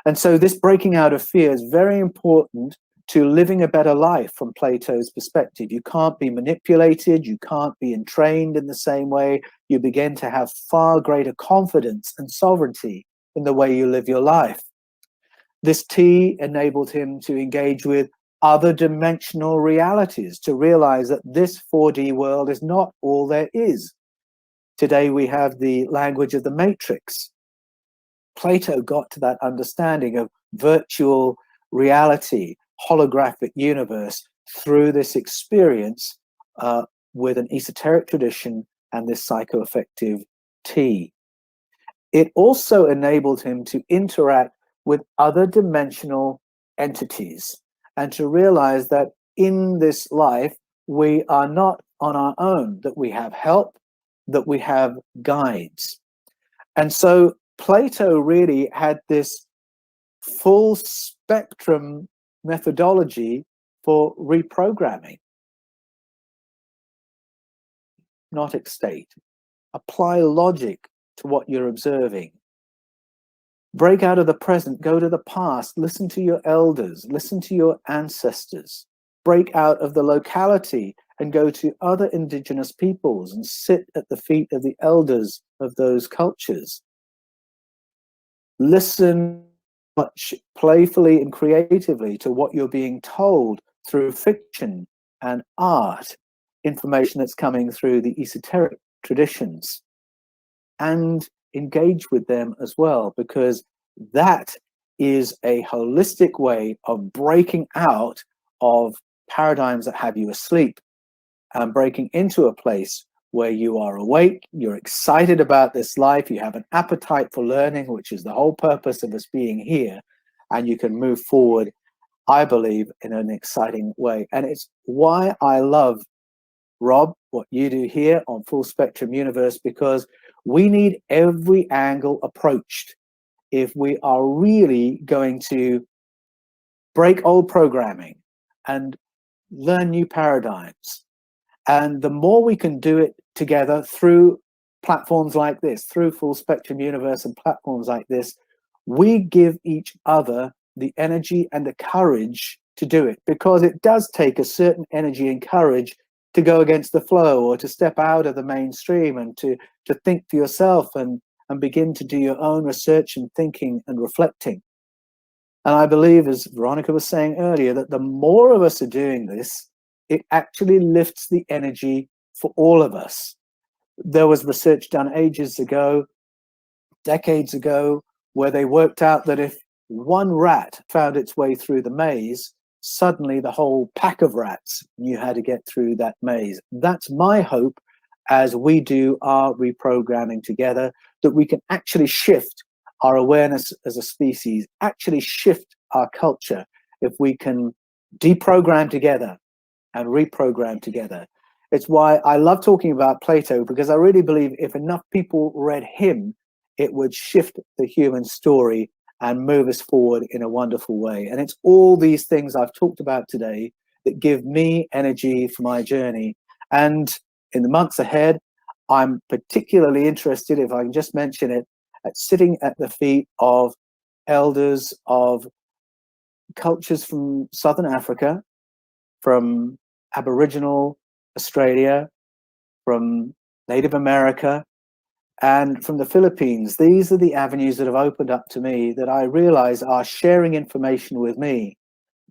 And so this breaking out of fear is very important to living a better life from Plato's perspective. You can't be manipulated, you can't be entrained in the same way. You begin to have far greater confidence and sovereignty in the way you live your life. This tea enabled him to engage with other dimensional realities, to realize that this 4D world is not all there is. Today we have the language of the matrix. Plato got to that understanding of virtual reality, holographic universe, through this experience with an esoteric tradition and this psychoaffective tea. It also enabled him to interact with other dimensional entities and to realize that in this life we are not on our own, that we have help, that we have guides. And so Plato really had this full spectrum methodology for reprogramming. Hypnotic state. Apply logic to what you're observing. Break out of the present, go to the past, listen to your elders, listen to your ancestors. Break out of the locality and go to other indigenous peoples and sit at the feet of the elders of those cultures. Listen much playfully and creatively to what you're being told through fiction and art, information that's coming through the esoteric traditions, and engage with them as well, because that is a holistic way of breaking out of paradigms that have you asleep and breaking into a place where you are awake, you're excited about this life, you have an appetite for learning, which is the whole purpose of us being here, and you can move forward, I believe, in an exciting way. And it's why I love, Rob, what you do here on Full Spectrum Universe, because we need every angle approached if we are really going to break old programming and learn new paradigms. And the more we can do it together through platforms like this, through Full Spectrum Universe and platforms like this, we give each other the energy and the courage to do it, because it does take a certain energy and courage to go against the flow, or to step out of the mainstream and to think for yourself and begin to do your own research and thinking and reflecting. And I believe, as Veronica was saying earlier, that the more of us are doing this, it actually lifts the energy for all of us. There was research done ages ago, decades ago, where they worked out that if one rat found its way through the maze, suddenly the whole pack of rats knew how to get through that maze. That's my hope as we do our reprogramming together, that we can actually shift our awareness as a species, actually shift our culture, if we can deprogram together and reprogram together. It's why I love talking about Plato, because I really believe if enough people read him, it would shift the human story and move us forward in a wonderful way. And it's all these things I've talked about today that give me energy for my journey. And in the months ahead, I'm particularly interested, if I can just mention it, at sitting at the feet of elders of cultures from Southern Africa, from Aboriginal Australia, from Native America, and from the Philippines. These are the avenues that have opened up to me, that I realize are sharing information with me,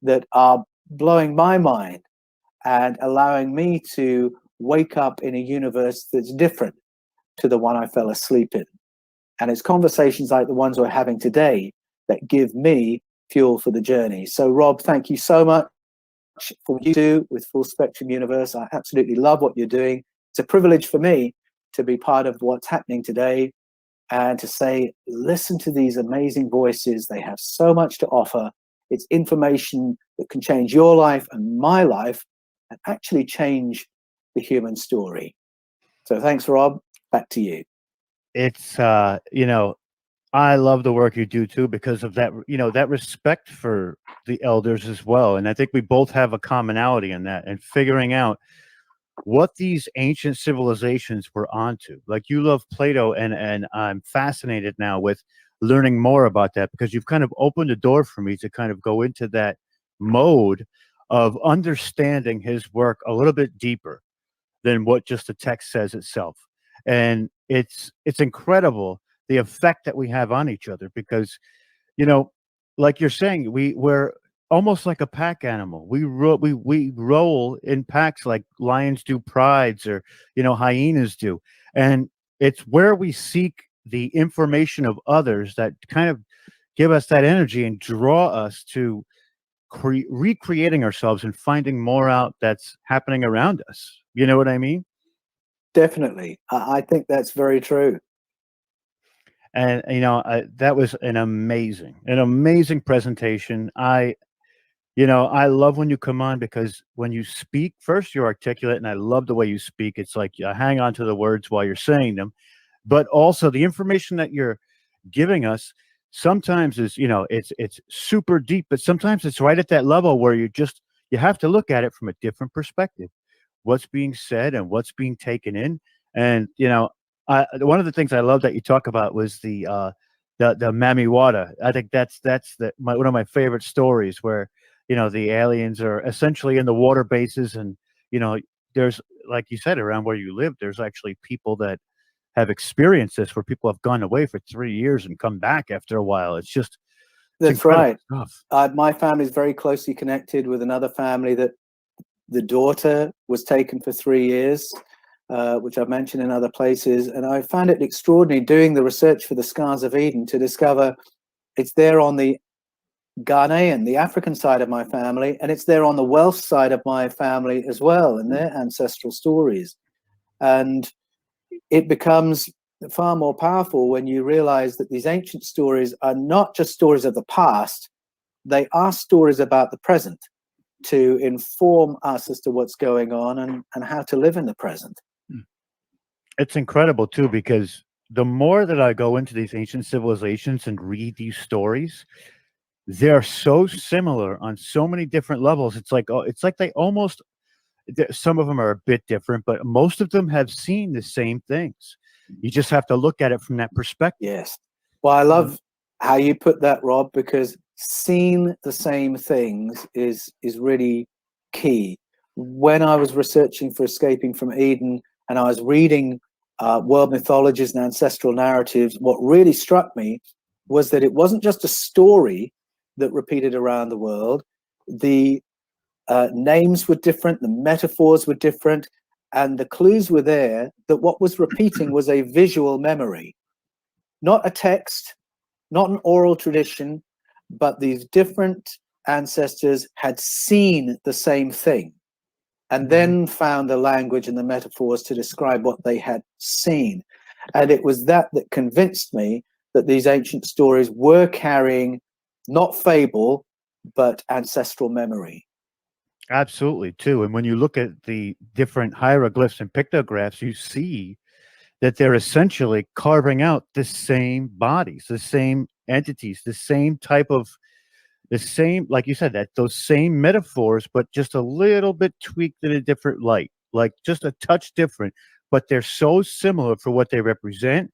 that are blowing my mind and allowing me to wake up in a universe that's different to the one I fell asleep in. And it's conversations like the ones we're having today that give me fuel for the journey. So Rob, thank you so much for what you do with Full Spectrum Universe. I absolutely love what you're doing. It's a privilege for me to be part of what's happening today, and to say, listen to these amazing voices. They have so much to offer. It's information that can change your life and my life, and actually change the human story. So thanks, Rob. Back to you. It's I love the work you do too, because of that, that respect for the elders as well. And I think we both have a commonality in that, and figuring out what these ancient civilizations were onto. Like, you love Plato, and I'm fascinated now with learning more about that, because you've kind of opened the door for me to kind of go into that mode of understanding his work a little bit deeper than what just the text says itself. And it's incredible the effect that we have on each other, because like you're saying, we're almost like a pack animal. We roll in packs like lions do prides, or hyenas do. And it's where we seek the information of others that kind of give us that energy and draw us to recreating ourselves and finding more out that's happening around us. You know what I mean? Definitely. I think that's very true. And that was an amazing presentation. I love when you come on, because when you speak, first, you're articulate, and I love the way you speak. It's like you hang on to the words while you're saying them, but also the information that you're giving us sometimes is, it's super deep, but sometimes it's right at that level where you have to look at it from a different perspective. What's being said and what's being taken in. And one of the things I love that you talk about was the Mamiwata. I think that's one of my favorite stories, where the aliens are essentially in the water bases, and there's, like you said, around where you live, there's actually people that have experienced this, where people have gone away for 3 years and come back after a while. It's That's right. stuff. My family is very closely connected with another family that the daughter was taken for 3 years, which I've mentioned in other places. And I found it extraordinary doing the research for the Scars of Eden to discover it's there on the Ghanaian, the African side of my family, and it's there on the Welsh side of my family as well, and their ancestral stories. And it becomes far more powerful when you realize that these ancient stories are not just stories of the past, they are stories about the present, to inform us as to what's going on and how to live in the present. It's incredible too, because the more that I go into these ancient civilizations and read these stories, they're so similar on so many different levels. It's like they almost, some of them are a bit different, but most of them have seen the same things. You just have to look at it from that perspective. Yes. Well, I love how you put that, Rob, because seeing the same things is really key. When I was researching for Escaping from Eden and I was reading world mythologies and ancestral narratives, what really struck me was that it wasn't just a story that repeated around the world. The names were different, the metaphors were different, and the clues were there that what was repeating was a visual memory, not a text, not an oral tradition, but these different ancestors had seen the same thing and then found the language and the metaphors to describe what they had seen. And it was that that convinced me that these ancient stories were carrying not fable, but ancestral memory. Absolutely, too. And when you look at the different hieroglyphs and pictographs, you see that they're essentially carving out the same bodies, the same entities, the same type of, the same, like you said, that those same metaphors, but just a little bit tweaked in a different light, like just a touch different, but they're so similar for what they represent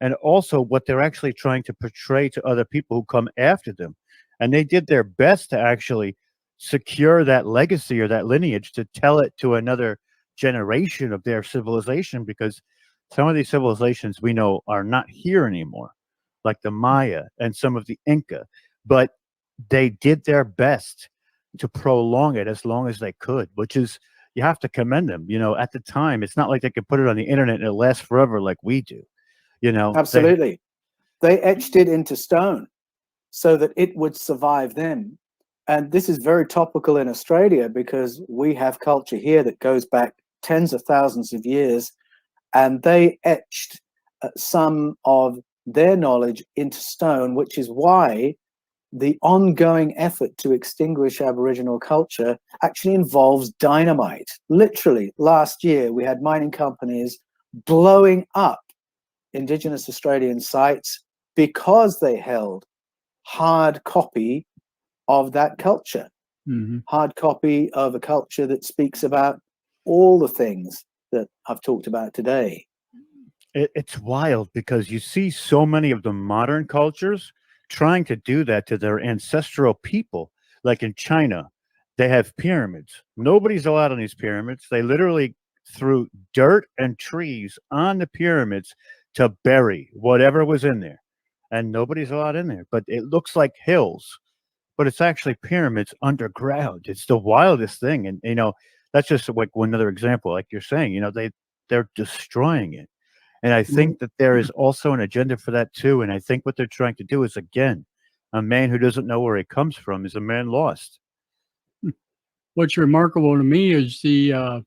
and also what they're actually trying to portray to other people who come after them. And they did their best to actually secure that legacy or that lineage, to tell it to another generation of their civilization, because some of these civilizations we know are not here anymore, like the Maya and some of the Inca, but they did their best to prolong it as long as they could, which is, you have to commend them. You know, at the time, it's not like they could put it on the internet and it lasts forever like we do. You know, Absolutely. They etched it into stone so that it would survive them. And this is very topical in Australia because we have culture here that goes back tens of thousands of years, and they etched some of their knowledge into stone, which is why the ongoing effort to extinguish Aboriginal culture actually involves dynamite. Literally, last year, we had mining companies blowing up Indigenous Australian sites because they held hard copy of that culture, hard copy of a culture that speaks about all the things that I've talked about today. It's wild because you see so many of the modern cultures trying to do that to their ancestral people. Like in China, they have pyramids. Nobody's allowed on these pyramids. They literally threw dirt and trees on the pyramids to bury whatever was in there. And nobody's allowed in there. But it looks like hills, but it's actually pyramids underground. It's the wildest thing. And, you know, that's just like one other example. Like you're saying, you know, they're destroying it. And I think that there is also an agenda for that too. And I think what they're trying to do is, again, a man who doesn't know where he comes from is a man lost. What's remarkable to me is the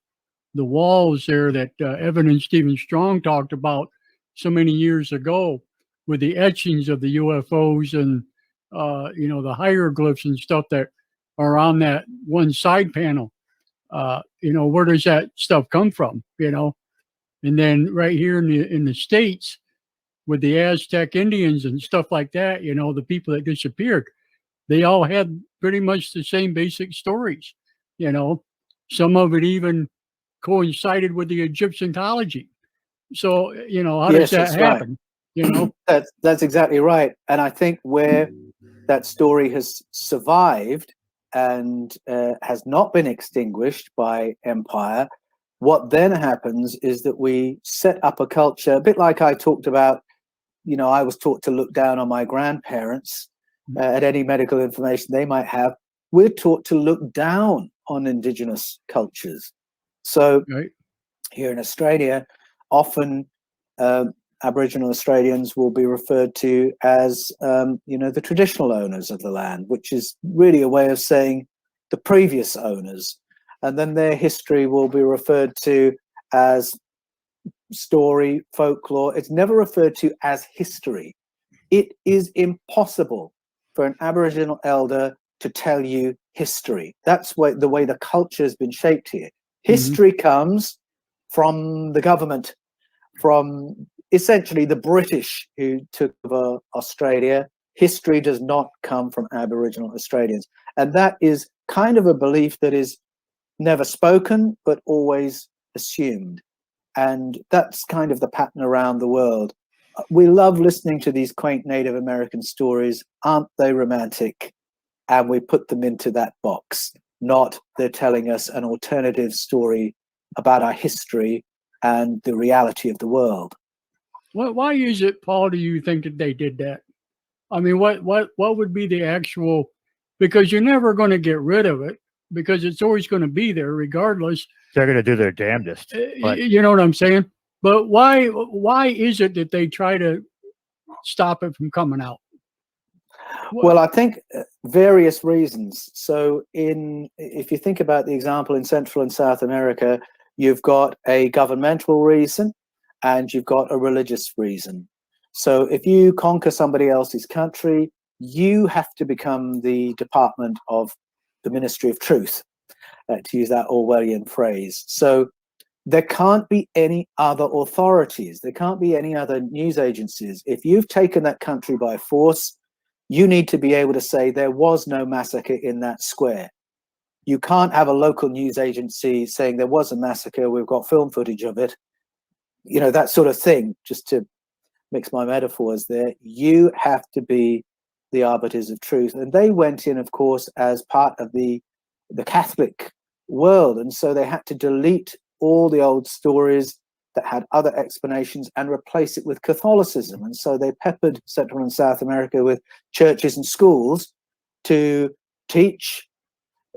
walls there that Evan and Stephen Strong talked about so many years ago, with the etchings of the UFOs and you know, the hieroglyphs and stuff that are on that one side panel. You know, where does that stuff come from? You know, and then right here in the States, with the Aztec Indians and stuff like that, you know, the people that disappeared, they all had pretty much the same basic stories. You know, some of it even coincided with the Egyptology. So, you know, how does that happen? Right. You know, that's exactly right. And I think where that story has survived and has not been extinguished by empire, what then happens is that we set up a culture, a bit like I talked about. You know, I was taught to look down on my grandparents at any medical information they might have. We're taught to look down on Indigenous cultures. So here in Australia, often Aboriginal Australians will be referred to as, you know, the traditional owners of the land, which is really a way of saying the previous owners. And then their history will be referred to as story, folklore. It's never referred to as history. It is impossible for an Aboriginal elder to tell you history. That's the way the culture has been shaped here. History comes from the government, from essentially the British who took over Australia. History does not come from Aboriginal Australians. And that is kind of a belief that is never spoken, but always assumed. And that's kind of the pattern around the world. We love listening to these quaint Native American stories. Aren't they romantic? And we put them into that box, not they're telling us an alternative story about our history and the reality of the world. Why is it, Paul, do you think that they did that? I mean, what would be the actual, because you're never going to get rid of it, because it's always going to be there regardless. They're going to do their damnedest. But You know what I'm saying? But why is it that they try to stop it from coming out? Well, I think various reasons. So if you think about the example in Central and South America, you've got a governmental reason and you've got a religious reason. So if you conquer somebody else's country, you have to become the department of the Ministry of Truth, to use that Orwellian phrase. So there can't be any other authorities. There can't be any other news agencies. If you've taken that country by force, you need to be able to say there was no massacre in that square. You can't have a local news agency saying there was a massacre, we've got film footage of it. You know, that sort of thing, just to mix my metaphors there. You have to be the arbiters of truth. And they went in, of course, as part of the Catholic world. And so they had to delete all the old stories that had other explanations and replace it with Catholicism. And so they peppered Central and South America with churches and schools to teach,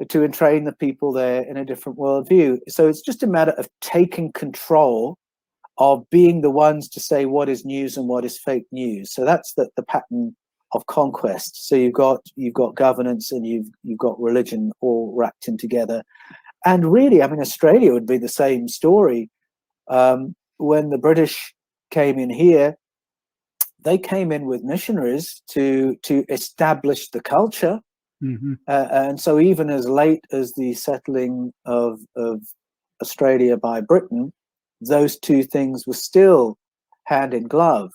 to entrain the people there in a different worldview. So it's just a matter of taking control of being the ones to say what is news and what is fake news. So that's the pattern of conquest. So you've got governance and you've got religion all wrapped in together. And really, I mean, Australia would be the same story. When the British came in here, they came in with missionaries to establish the culture. Mm-hmm. And so even as late as the settling of Australia by Britain, those two things were still hand in glove.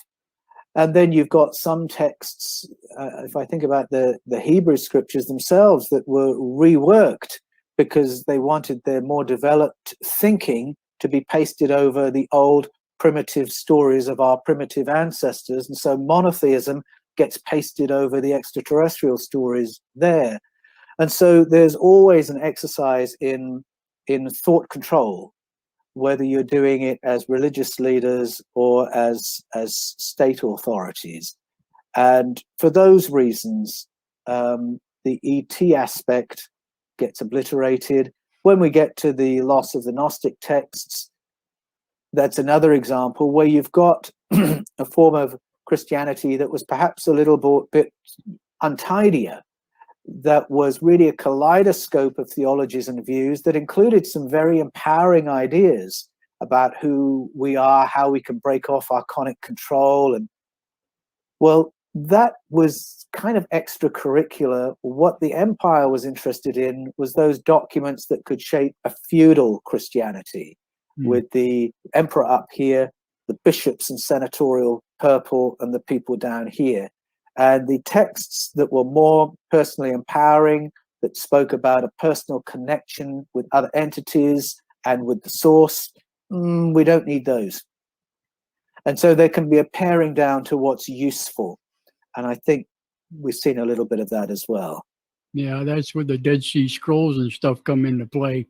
And then you've got some texts, if I think about the Hebrew scriptures themselves, that were reworked because they wanted their more developed thinking to be pasted over the old primitive stories of our primitive ancestors. And so monotheism gets pasted over the extraterrestrial stories there. And so there's always an exercise in thought control, whether you're doing it as religious leaders or as state authorities. And for those reasons, the ET aspect gets obliterated. When we get to the loss of the Gnostic texts, that's another example where you've got a form of Christianity that was perhaps a little bit untidier, that was really a kaleidoscope of theologies and views that included some very empowering ideas about who we are, how we can break off archonic control. And well, that was kind of extracurricular. What the empire was interested in was those documents that could shape a feudal Christianity, with the emperor up here, the bishops and senatorial purple, and the people down here. And the texts that were more personally empowering, that spoke about a personal connection with other entities and with the source, we don't need those. And so there can be a paring down to what's useful. And I think we've seen a little bit of that as well. Yeah, that's where the Dead Sea Scrolls and stuff come into play.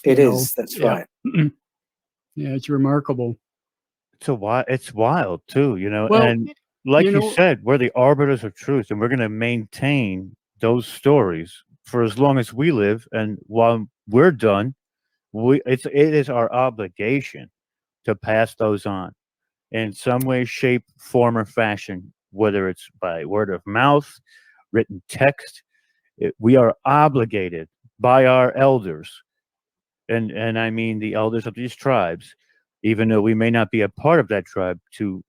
It is, that's right. Yeah, it's remarkable. It's wild too, you know. Well, and like you you know, said, we're the arbiters of truth, and we're going to maintain those stories for as long as we live. And while we're done, it is our obligation to pass those on in some way, shape, form, or fashion, whether it's by word of mouth, written text. We are obligated by our elders, and I mean the elders of these tribes, even though we may not be a part of that tribe, to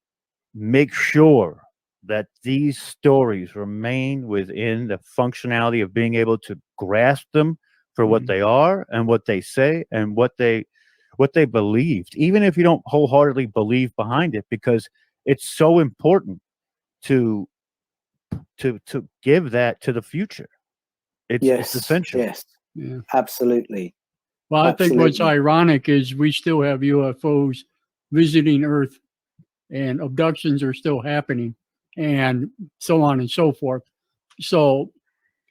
make sure that these stories remain within the functionality of being able to grasp them for what they are and what they say and what they believed, even if you don't wholeheartedly believe behind it, because it's so important to give that to the future. It's essential. Yes, yeah. absolutely. Well, I think what's ironic is we still have UFOs visiting Earth, and abductions are still happening, and so on and so forth. So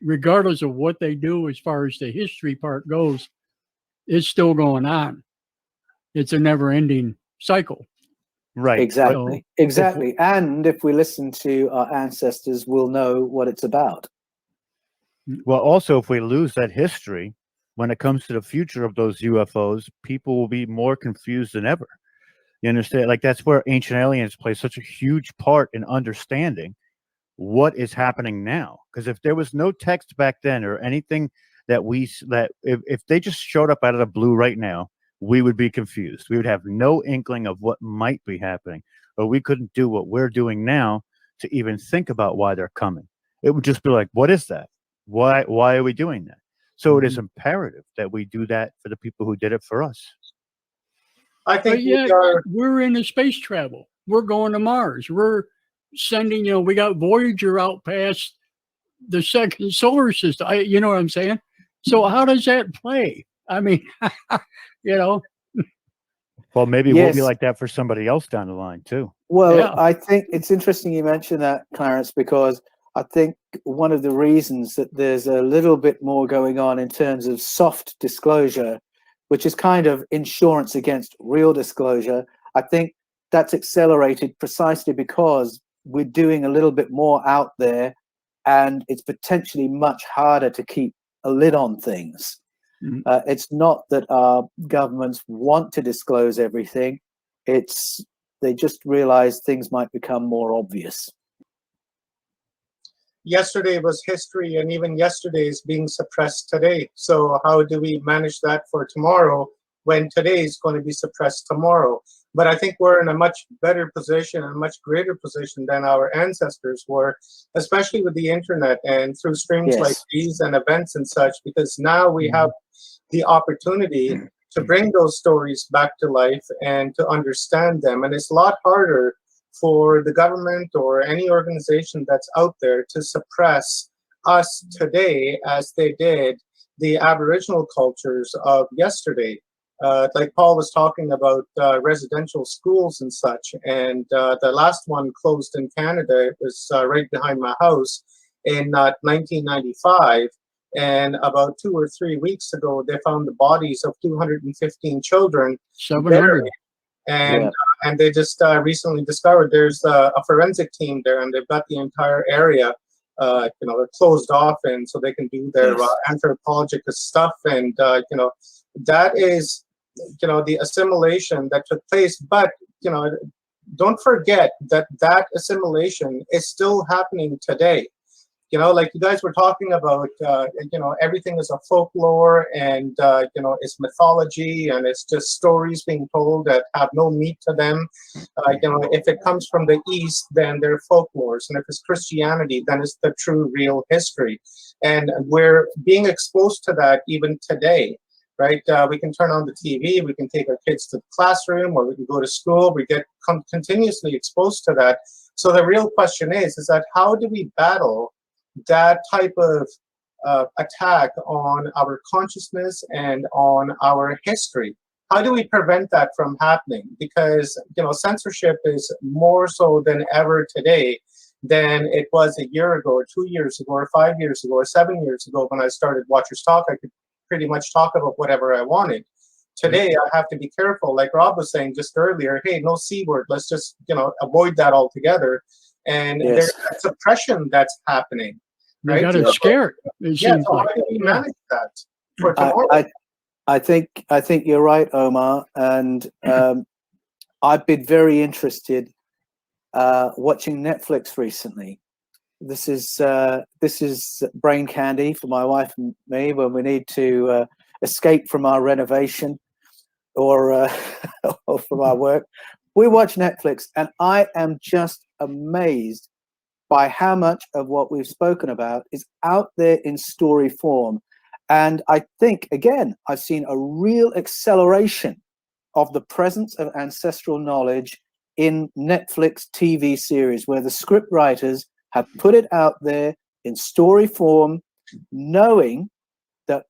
regardless of what they do as far as the history part goes, it's still going on. It's a never-ending cycle. Right. Exactly. Exactly. And if we listen to our ancestors, we'll know what it's about. Well, also, if we lose that history, when it comes to the future of those UFOs, people will be more confused than ever. You understand? Like, that's where ancient aliens play such a huge part in understanding what is happening now. Because if there was no text back then or anything that if they just showed up out of the blue right now, we would be confused. We would have no inkling of what might be happening, or we couldn't do what we're doing now to even think about why they're coming. It would just be like, what is that? Why are we doing that? So it is imperative that we do that for the people who did it for us. I But think yet, we are. we're in a space travel. We're going to Mars. We're sending, we got Voyager out past the second solar system. You know what I'm saying? So how does that play? I mean, you know, Well, maybe we'll be Yes. like that for somebody else down the line too. Well, Yeah. I think it's interesting you mentioned that, Clarence, because I think one of the reasons that there's a little bit more going on in terms of soft disclosure, which is kind of insurance against real disclosure, I think that's accelerated precisely because we're doing a little bit more out there, and it's potentially much harder to keep a lid on things. Mhm. It's not that our governments want to disclose everything. It's they just realize things might become more obvious. Yesterday was history, and even yesterday is being suppressed today. So how do we manage that for tomorrow when today is going to be suppressed tomorrow? But I think we're in a much better position, a much greater position than our ancestors were, especially with the internet and through streams Yes. like these and events and such, because now we have the opportunity to bring those stories back to life and to understand them. And it's a lot harder for the government or any organization that's out there to suppress us today as they did the Aboriginal cultures of yesterday. Like Paul was talking about residential schools and such, and the last one closed in Canada. It was right behind my house in 1995. And about 2 or 3 weeks ago, they found the bodies of 215 children 700. and Yeah. and they just recently discovered there's a forensic team there, and they've got the entire area, closed off, and so they can do their Yes. anthropological stuff, and that is, the assimilation that took place. But don't forget that that assimilation is still happening today. Like you guys were talking about, everything is a folklore, and it's mythology, and it's just stories being told that have no meat to them. If it comes from the East, then they're folklores, and if it's Christianity, then it's the true, real history. And we're being exposed to that even today, right? We can turn on the TV, we can take our kids to the classroom, or we can go to school. We get continuously exposed to that. So the real question is that how do we battle that type of attack on our consciousness and on our history? How do we prevent that from happening? Because censorship is more so than ever today than it was a year ago, or 2 years ago, or 5 years ago, or 7 years ago. When I started Watchers Talk, I could pretty much talk about whatever I wanted. Today, I have to be careful. Like Rob was saying just earlier, hey, no C word. Let's just avoid that altogether. And Yes. there's that suppression that's happening. They Right? got it scared. It Yeah, seems so how like. do we Yeah. manage that for tomorrow? I think you're right, Omar, and I've been very interested watching Netflix recently. This is brain candy for my wife and me when we need to escape from our renovation or or from our work. We watch Netflix, and I am just amazed by how much of what we've spoken about is out there in story form. And I think, again, I've seen a real acceleration of the presence of ancestral knowledge in Netflix TV series, where the script writers have put it out there in story form, knowing that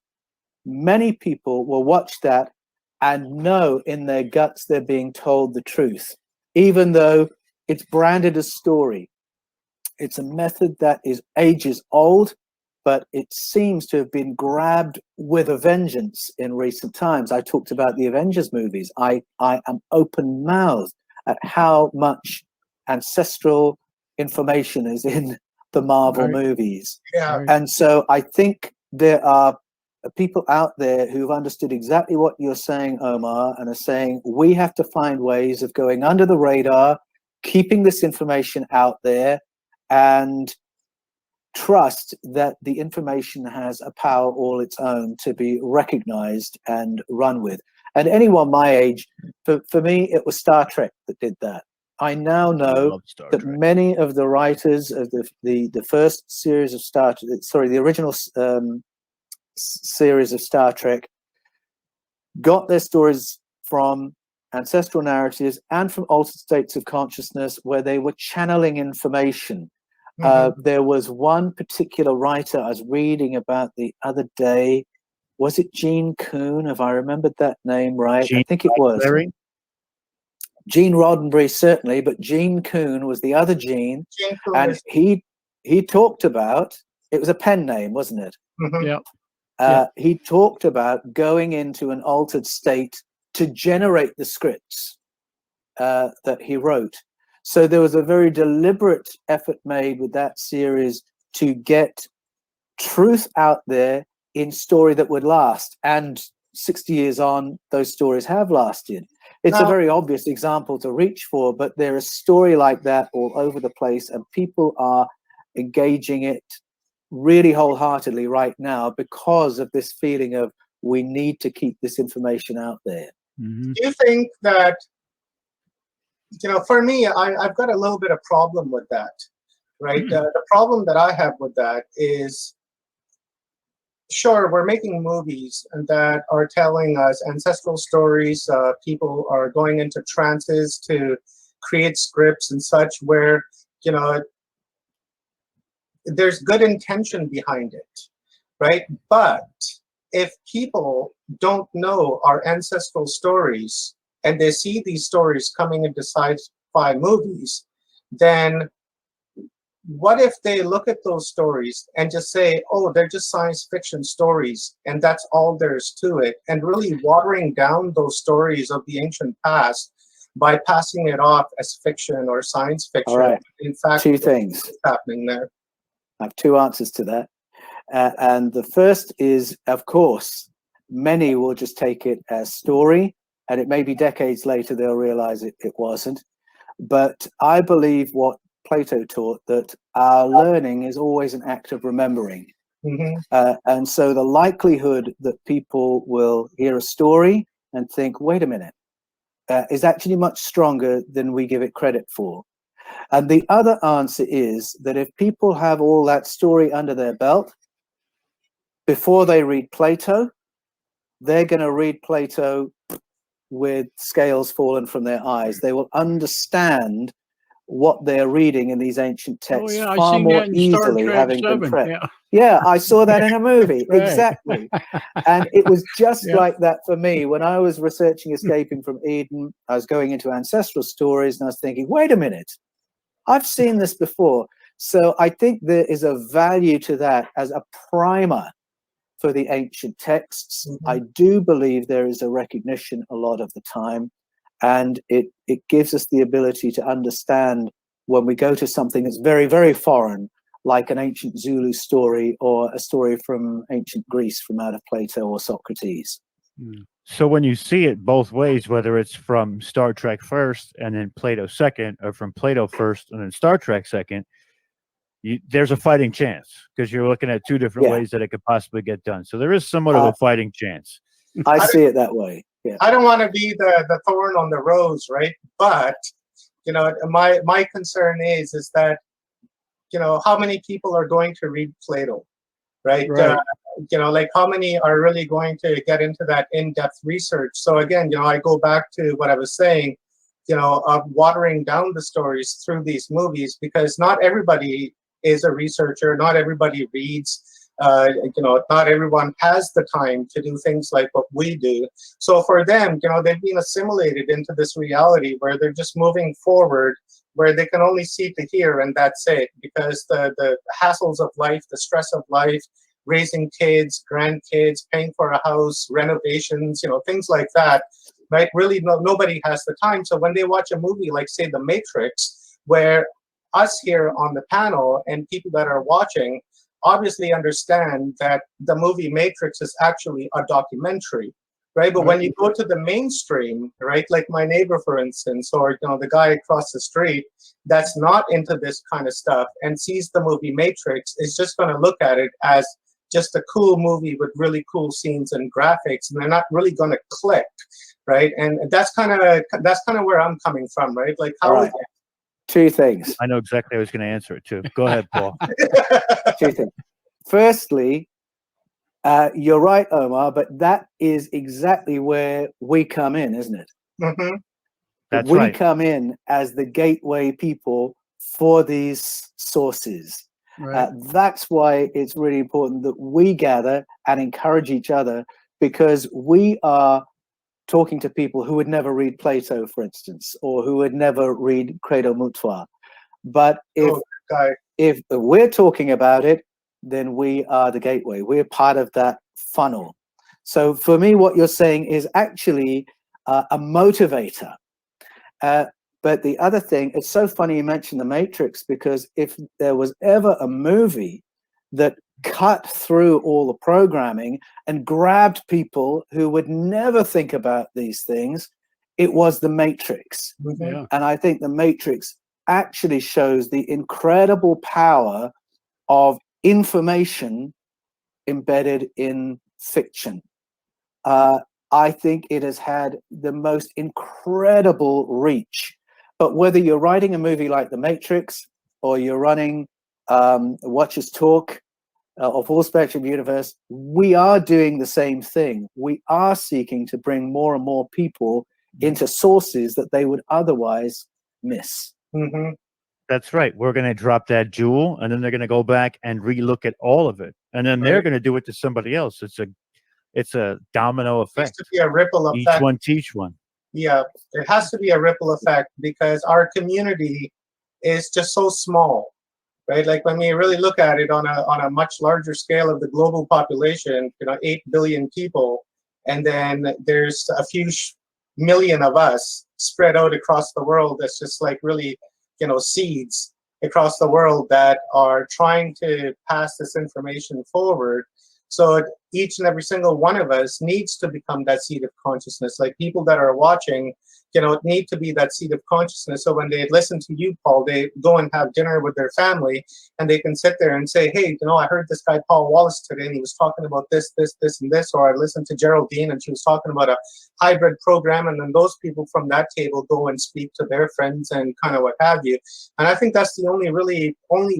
many people will watch that and know in their guts they're being told the truth, even though it's branded as story. It's a method that is ages old, but it seems to have been grabbed with a vengeance in recent times. I talked about the Avengers movies. I am open-mouthed at how much ancestral information is in the Marvel movies. Yeah. And so I think there are people out there who've understood exactly what you're saying, Omar, and are saying we have to find ways of going under the radar, keeping this information out there, and trust that the information has a power all its own to be recognized and run with. And anyone my age, for me, it was Star Trek that did that. I now know that many of the writers of the first series of the original series of Star Trek got their stories from ancestral narratives and from altered states of consciousness where they were channeling information. There was one particular writer I was reading about the other day. Was it Gene Coon, if I remembered that name right? I think it was. Gene Roddenberry, certainly, but Gene Coon was the other Gene. And he talked about, it was a pen name, wasn't it? Yeah. He talked about going into an altered state to generate the scripts that he wrote. So there was a very deliberate effort made with that series to get truth out there in story that would last. And 60 years on, those stories have lasted. It's a very obvious example to reach for, but there is a story like that all over the place, and people are engaging it really wholeheartedly right now because of this feeling of we need to keep this information out there. Do you think that, for me, I've got a little bit of problem with that, right? The problem that I have with that is, sure, we're making movies that are telling us ancestral stories. People are going into trances to create scripts and such where, there's good intention behind it, right? But if people don't know our ancestral stories and they see these stories coming into sci-fi movies, then what if they look at those stories and just say, oh, they're just science fiction stories and that's all there is to it, and really watering down those stories of the ancient past by passing it off as fiction or science fiction? All right. In fact, two things happening there. I have two answers to that. And the first is, of course, many will just take it as story, and it may be decades later they'll realize it wasn't. But I believe what Plato taught, that our learning is always an act of remembering. And so the likelihood that people will hear a story and think, wait a minute, is actually much stronger than we give it credit for. And the other answer is that if people have all that story under their belt, before they read Plato, they're going to read Plato with scales fallen from their eyes. They will understand what they're reading in these ancient texts far more easily, having been prepped. Yeah, I saw that in a movie. Right. Exactly. And it was just like that for me. When I was researching Escaping from Eden, I was going into ancestral stories and I was thinking, wait a minute, I've seen this before. So I think there is a value to that as a primer for the ancient texts. I do believe there is a recognition a lot of the time, and it gives us the ability to understand when we go to something that's very, very foreign, like an ancient Zulu story or a story from ancient Greece from out of Plato or Socrates. So when you see it both ways, whether it's from Star Trek first and then Plato second, or from Plato first and then Star Trek second, there's a fighting chance because you're looking at two different ways that it could possibly get done. So there is somewhat of a fighting chance. I see it that way. Yeah. I don't want to be the thorn on the rose, right? But my concern is that how many people are going to read Plato, right? Like how many are really going to get into that in-depth research? So again, I go back to what I was saying, of watering down the stories through these movies, because not everybody is a researcher, not everybody reads. Not everyone has the time to do things like what we do. So for them, they've been assimilated into this reality where they're just moving forward, where they can only see to hear, and that's it. Because the hassles of life, the stress of life, raising kids, grandkids, paying for a house, renovations, things like that, right? Really, nobody has the time. So when they watch a movie like, say, The Matrix, where us here on the panel and people that are watching obviously understand that the movie Matrix is actually a documentary, right? But when you go to the mainstream, right, like my neighbor, for instance, or the guy across the street that's not into this kind of stuff and sees the movie Matrix, is just going to look at it as just a cool movie with really cool scenes and graphics, and they're not really going to click, right? And that's kind of where I'm coming from, right? Like how. Right. Two things. I know exactly I was going to answer it too. Go ahead, Paul. Two things. Firstly, you're right, Omar, but that is exactly where we come in, isn't it? Mm-hmm. That's we right. come in as the gateway people for these sources. Right. That's why it's really important that we gather and encourage each other, because we are talking to people who would never read Plato, for instance, or who would never read Credo Mutua. But if we're talking about it, then we are the gateway. We're part of that funnel. So for me, what you're saying is actually a motivator. But the other thing, it's so funny you mentioned The Matrix, because if there was ever a movie that cut through all the programming and grabbed people who would never think about these things, it was The Matrix. Yeah. And I think The Matrix actually shows the incredible power of information embedded in fiction. I think it has had the most incredible reach. But whether you're writing a movie like The Matrix, or you're running Watchers Talk, or Full Spectrum Universe, we are doing the same thing. We are seeking to bring more and more people into sources that they would otherwise miss. Mm-hmm. That's right. We're going to drop that jewel, and then they're going to go back and relook at all of it, and then they're going to do it to somebody else. It's a domino It has effect. to be a ripple effect. Each one teach one. Yeah, it has to be a ripple effect, because our community is just so small, right? Like when we really look at it on a much larger scale of the global population, 8 billion people, and then there's a few million of us spread out across the world. That's just like really, seeds across the world that are trying to pass this information forward. So each and every single one of us needs to become that seed of consciousness. Like people that are watching, need to be that seed of consciousness. So when they listen to you, Paul, they go and have dinner with their family, and they can sit there and say, hey, I heard this guy Paul Wallis today, and he was talking about this, this, this, and this. Or I listened to Geraldine, and she was talking about a hybrid program. And then those people from that table go and speak to their friends and kind of what have you. And I think that's the only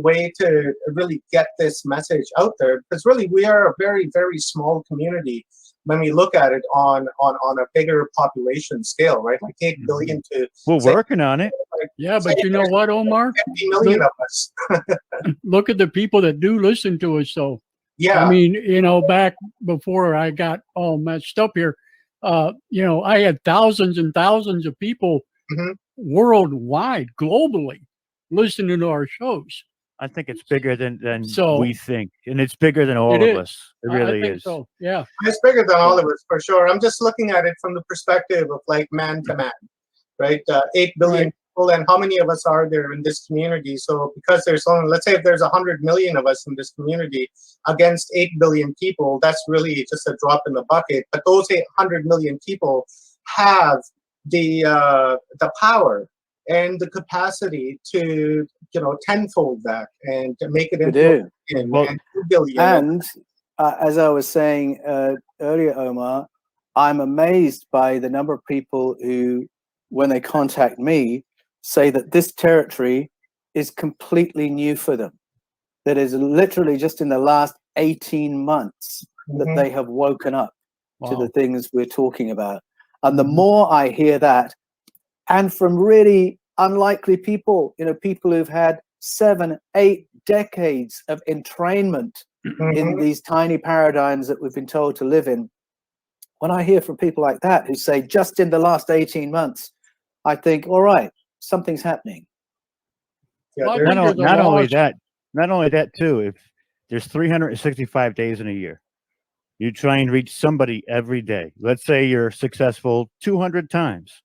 way to really get this message out there, because really we are a very, very small community when we look at it on a bigger population scale, right? Like 8 billion to... We're working on it. Yeah, but you know what, Omar? 50 million of us. Look at the people that do listen to us, though. Yeah. I mean, back before I got all messed up here, I had thousands and thousands of people worldwide, globally, listening to our shows. I think it's bigger than So- we think, and it's bigger than all It of is. us. It really I think is. so. Yeah. It's bigger than all of us, for sure. I'm just looking at it from the perspective of like man to man, right? 8 billion Right. people, and how many of us are there in this community? So because there's only, let's say if there's 100 million of us in this community against 8 billion people, that's really just a drop in the bucket. But those 800 million people have the power and the capacity to, tenfold that and to make it into and 2 billion. And as I was saying earlier, Omar, I'm amazed by the number of people who, when they contact me, say that this territory is completely new for them. That is literally just in the last 18 months that they have woken up to the things we're talking about. And the more I hear that, and from really unlikely people, people who've had 7, 8 decades of entrainment in these tiny paradigms that we've been told to live in. When I hear from people like that who say, just in the last 18 months, I think, all right, something's happening. Yeah, Well, I there's- think there's a Not only that too, if there's 365 days in a year, you try and reach somebody every day. Let's say you're successful 200 times.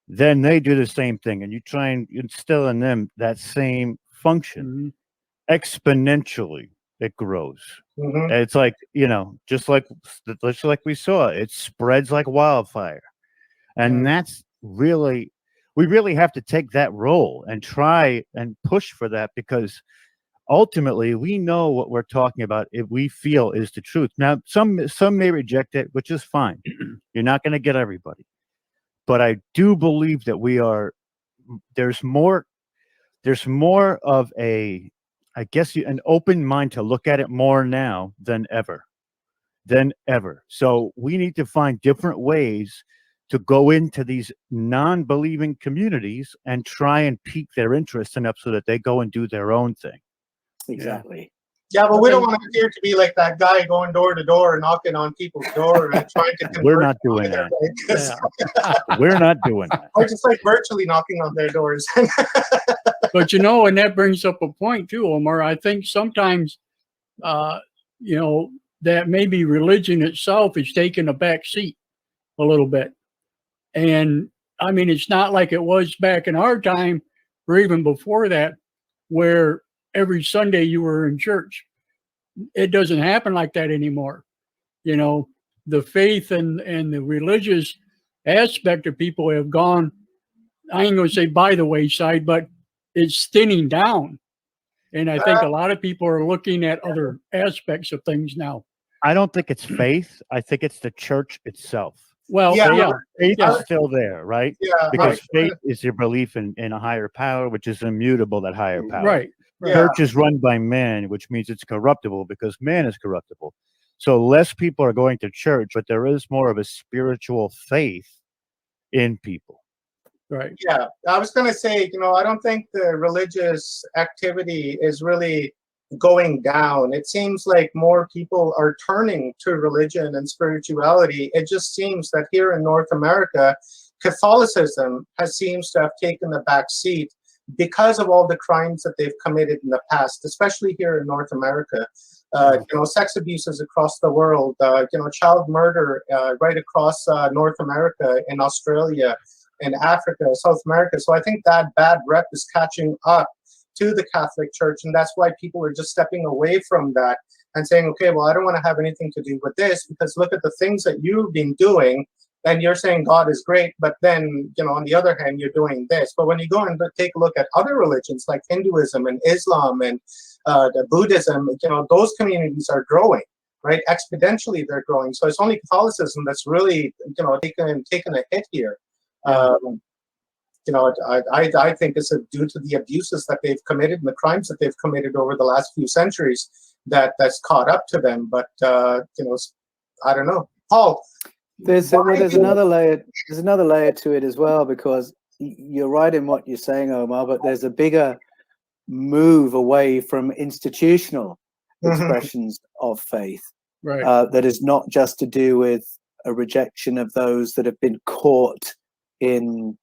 Then they do the same thing, and you try and instill in them that same function. Exponentially, it grows. Mhm. And it's like, just like we saw, it spreads like wildfire. And that's really, we really have to take that role and try and push for that, because ultimately we know what we're talking about if we feel is the truth. Now, some may reject it, which is fine. You're not going to get everybody. But I do believe that there's more of a, I guess, an open mind to look at it more now than ever. So we need to find different ways to go into these non-believing communities and try and pique their interest enough so that they go and do their own thing. Exactly. Yeah, but we don't want to appear to be like that guy going door to door, knocking on people's door and trying to convert We're not them doing either, that. right? 'Cause- We're not doing that. Or just like virtually knocking on their doors. But and that brings up a point too, Omar. I think sometimes, that maybe religion itself is taking a back seat a little bit. And I mean, it's not like it was back in our time or even before that, where every Sunday you were in church. It doesn't happen like that anymore. The faith and the religious aspect of people have gone, I ain't going to say by the wayside, but it's thinning down. And I think a lot of people are looking at other aspects of things now. I don't think it's faith. I think it's the church itself. Well, Yeah. yeah. Faith Yeah. is still there, right? Yeah, Because right. faith is your belief in a higher power, which is immutable, that higher power. Right. Yeah. Church is run by man, which means it's corruptible because man is corruptible. So less people are going to church, but there is more of a spiritual faith in people. Right. Yeah, I was going to say, I don't think the religious activity is really going down. It seems like more people are turning to religion and spirituality. It just seems that here in North America, Catholicism seems to have taken the back seat because of all the crimes that they've committed in the past, especially here in North America. Sex abuses across the world, child murder right across North America, in Australia, in Africa, South America. So I think that bad rep is catching up to the Catholic Church, and that's why people are just stepping away from that and saying, okay, well, I don't want to have anything to do with this, because look at the things that you've been doing, and you're saying God is great, but then, on the other hand, you're doing this. But when you go and take a look at other religions like Hinduism and Islam and the Buddhism, those communities are growing, right? Exponentially, they're growing. So it's only Catholicism that's really, taken a hit here. I think it's due to the abuses that they've committed and the crimes that they've committed over the last few centuries that's caught up to them. But I don't know, Paul. There's another layer. There's another layer to it as well, because you're right in what you're saying, Omar. But there's a bigger move away from institutional expressions of faith. Right. That is not just to do with a rejection of those that have been caught in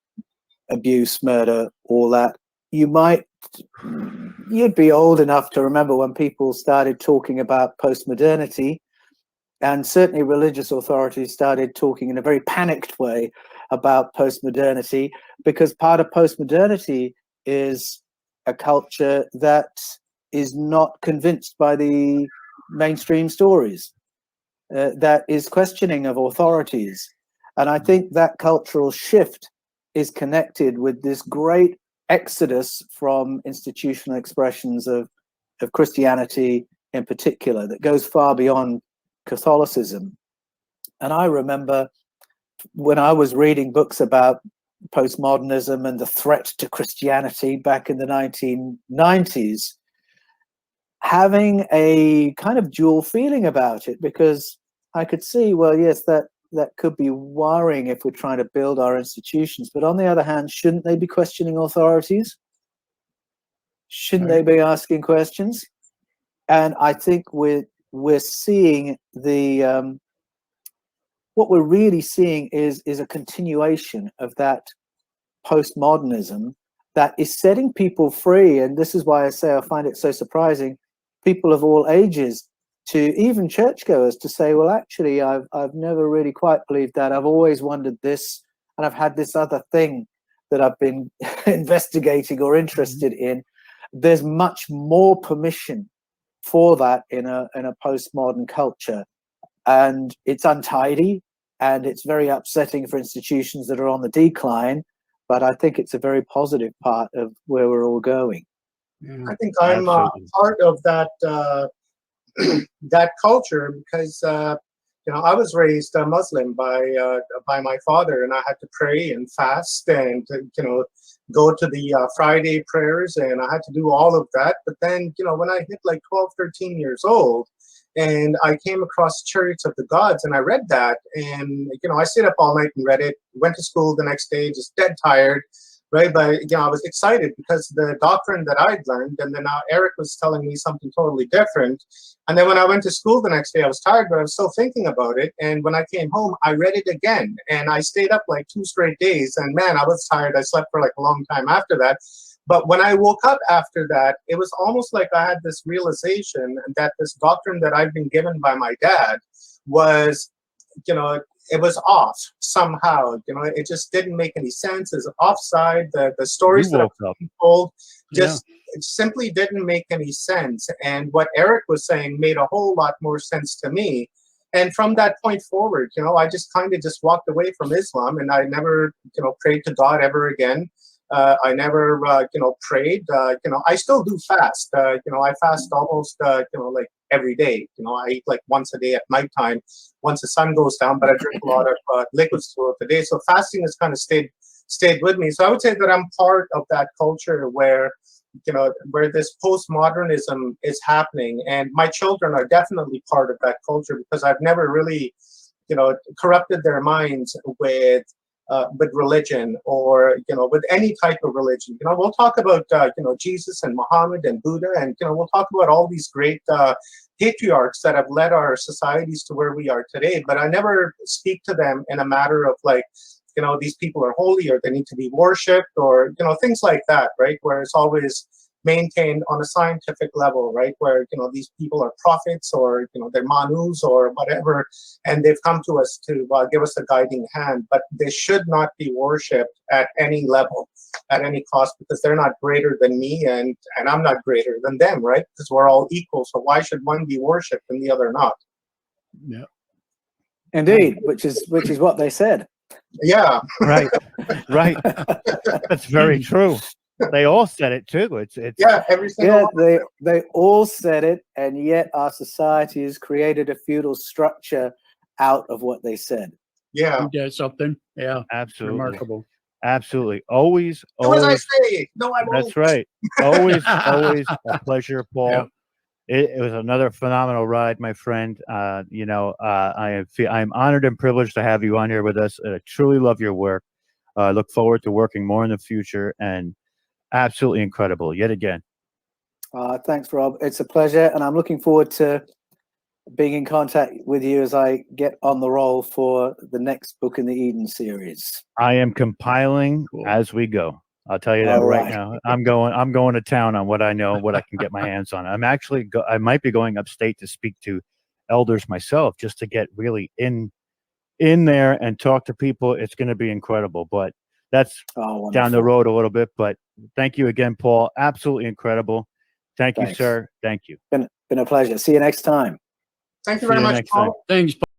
abuse, murder, all that. You'd be old enough to remember when people started talking about postmodernity, and certainly religious authorities started talking in a very panicked way about postmodernity, because part of postmodernity is a culture that is not convinced by the mainstream stories, that is questioning of authorities. And I think that cultural shift is connected with this great exodus from institutional expressions of Christianity in particular, that goes far beyond Catholicism. And I remember when I was reading books about postmodernism and the threat to Christianity back in the 1990s, having a kind of dual feeling about it, because I could see, well, yes, that could be worrying if we're trying to build our institutions. But on the other hand, shouldn't they be questioning authorities? Shouldn't they be asking questions? And I think we're seeing the what we're really seeing is a continuation of that postmodernism that is setting people free. And this is why I say I find it so surprising, people of all ages, to even churchgoers, to say, well, actually, I've never really quite believed that. I've always wondered this, and I've had this other thing that I've been investigating or interested in. There's much more permission for that in a postmodern culture, and it's untidy and it's very upsetting for institutions that are on the decline. But I think it's a very positive part of where we're all going. Yeah. I think I'm part of that that culture because I was raised a Muslim by my father, and I had to pray and fast and go to the Friday prayers, and I had to do all of that. But then when I hit like 12, 13 years old, and I came across Chariots of the Gods, and I read that, and I stayed up all night and read it. Went to school the next day, just dead tired, right? But I was excited because the doctrine that I'd learned, and then now Eric was telling me something totally different. And then when I went to school the next day, I was tired, but I was still thinking about it. And when I came home, I read it again, and I stayed up like 2 straight days. And man, I was tired. I slept for like a long time after that. But when I woke up after that, it was almost like I had this realization that this doctrine that I've been given by my dad was, it was off somehow. It just didn't make any sense. It's offside. The stories that are being told just it simply didn't make any sense. And what Eric was saying made a whole lot more sense to me. And from that point forward, I just kind of just walked away from Islam, and I never, prayed to God ever again. I never, prayed. I still do fast. I fast almost, like every day. I eat like once a day at nighttime, once the sun goes down. But I drink a lot of liquids throughout the day. So fasting has kind of stayed with me. So I would say that I'm part of that culture where this postmodernism is happening, and my children are definitely part of that culture because I've never really, corrupted their minds with religion or with any type of religion. We'll talk about Jesus and Muhammad and Buddha, and we'll talk about all these great patriarchs that have led our societies to where we are today. But I never speak to them in a matter of like, these people are holy or they need to be worshipped or things like that, right? Where it's always maintained on a scientific level, right? Where these people are prophets or they're manus or whatever, and they've come to us to give us a guiding hand. But they should not be worshipped at any level, at any cost, because they're not greater than me, and I'm not greater than them, right? Because we're all equal. So why should one be worshipped and the other not? Yeah, indeed, which is what they said. Yeah, Right. That's very true. They all said it too. It's every single one. They all said it, and yet our society has created a feudal structure out of what they said. Yeah, he does something. Yeah, absolutely remarkable. Absolutely. Always. do as I say. No, I won't. That's right. Always a pleasure, Paul. Yeah. It was another phenomenal ride, my friend. I am honored and privileged to have you on here with us. I truly love your work. I look forward to working more in the future, and absolutely incredible yet again. Thanks, Rob. It's a pleasure, and I'm looking forward to being in contact with you as I get on the roll for the next book in the Eden series. I am compiling as we go. I'll tell you that right now. I'm going to town on what I know, what I can get my hands on. I'm actually I might be going upstate to speak to elders myself, just to get really in there and talk to people. It's going to be incredible, but that's down the road a little bit. But thank you again, Paul. Absolutely incredible. Thanks you, sir. Thank you. Been a pleasure. See you next time. Thank you very much, Paul. Thanks, Paul.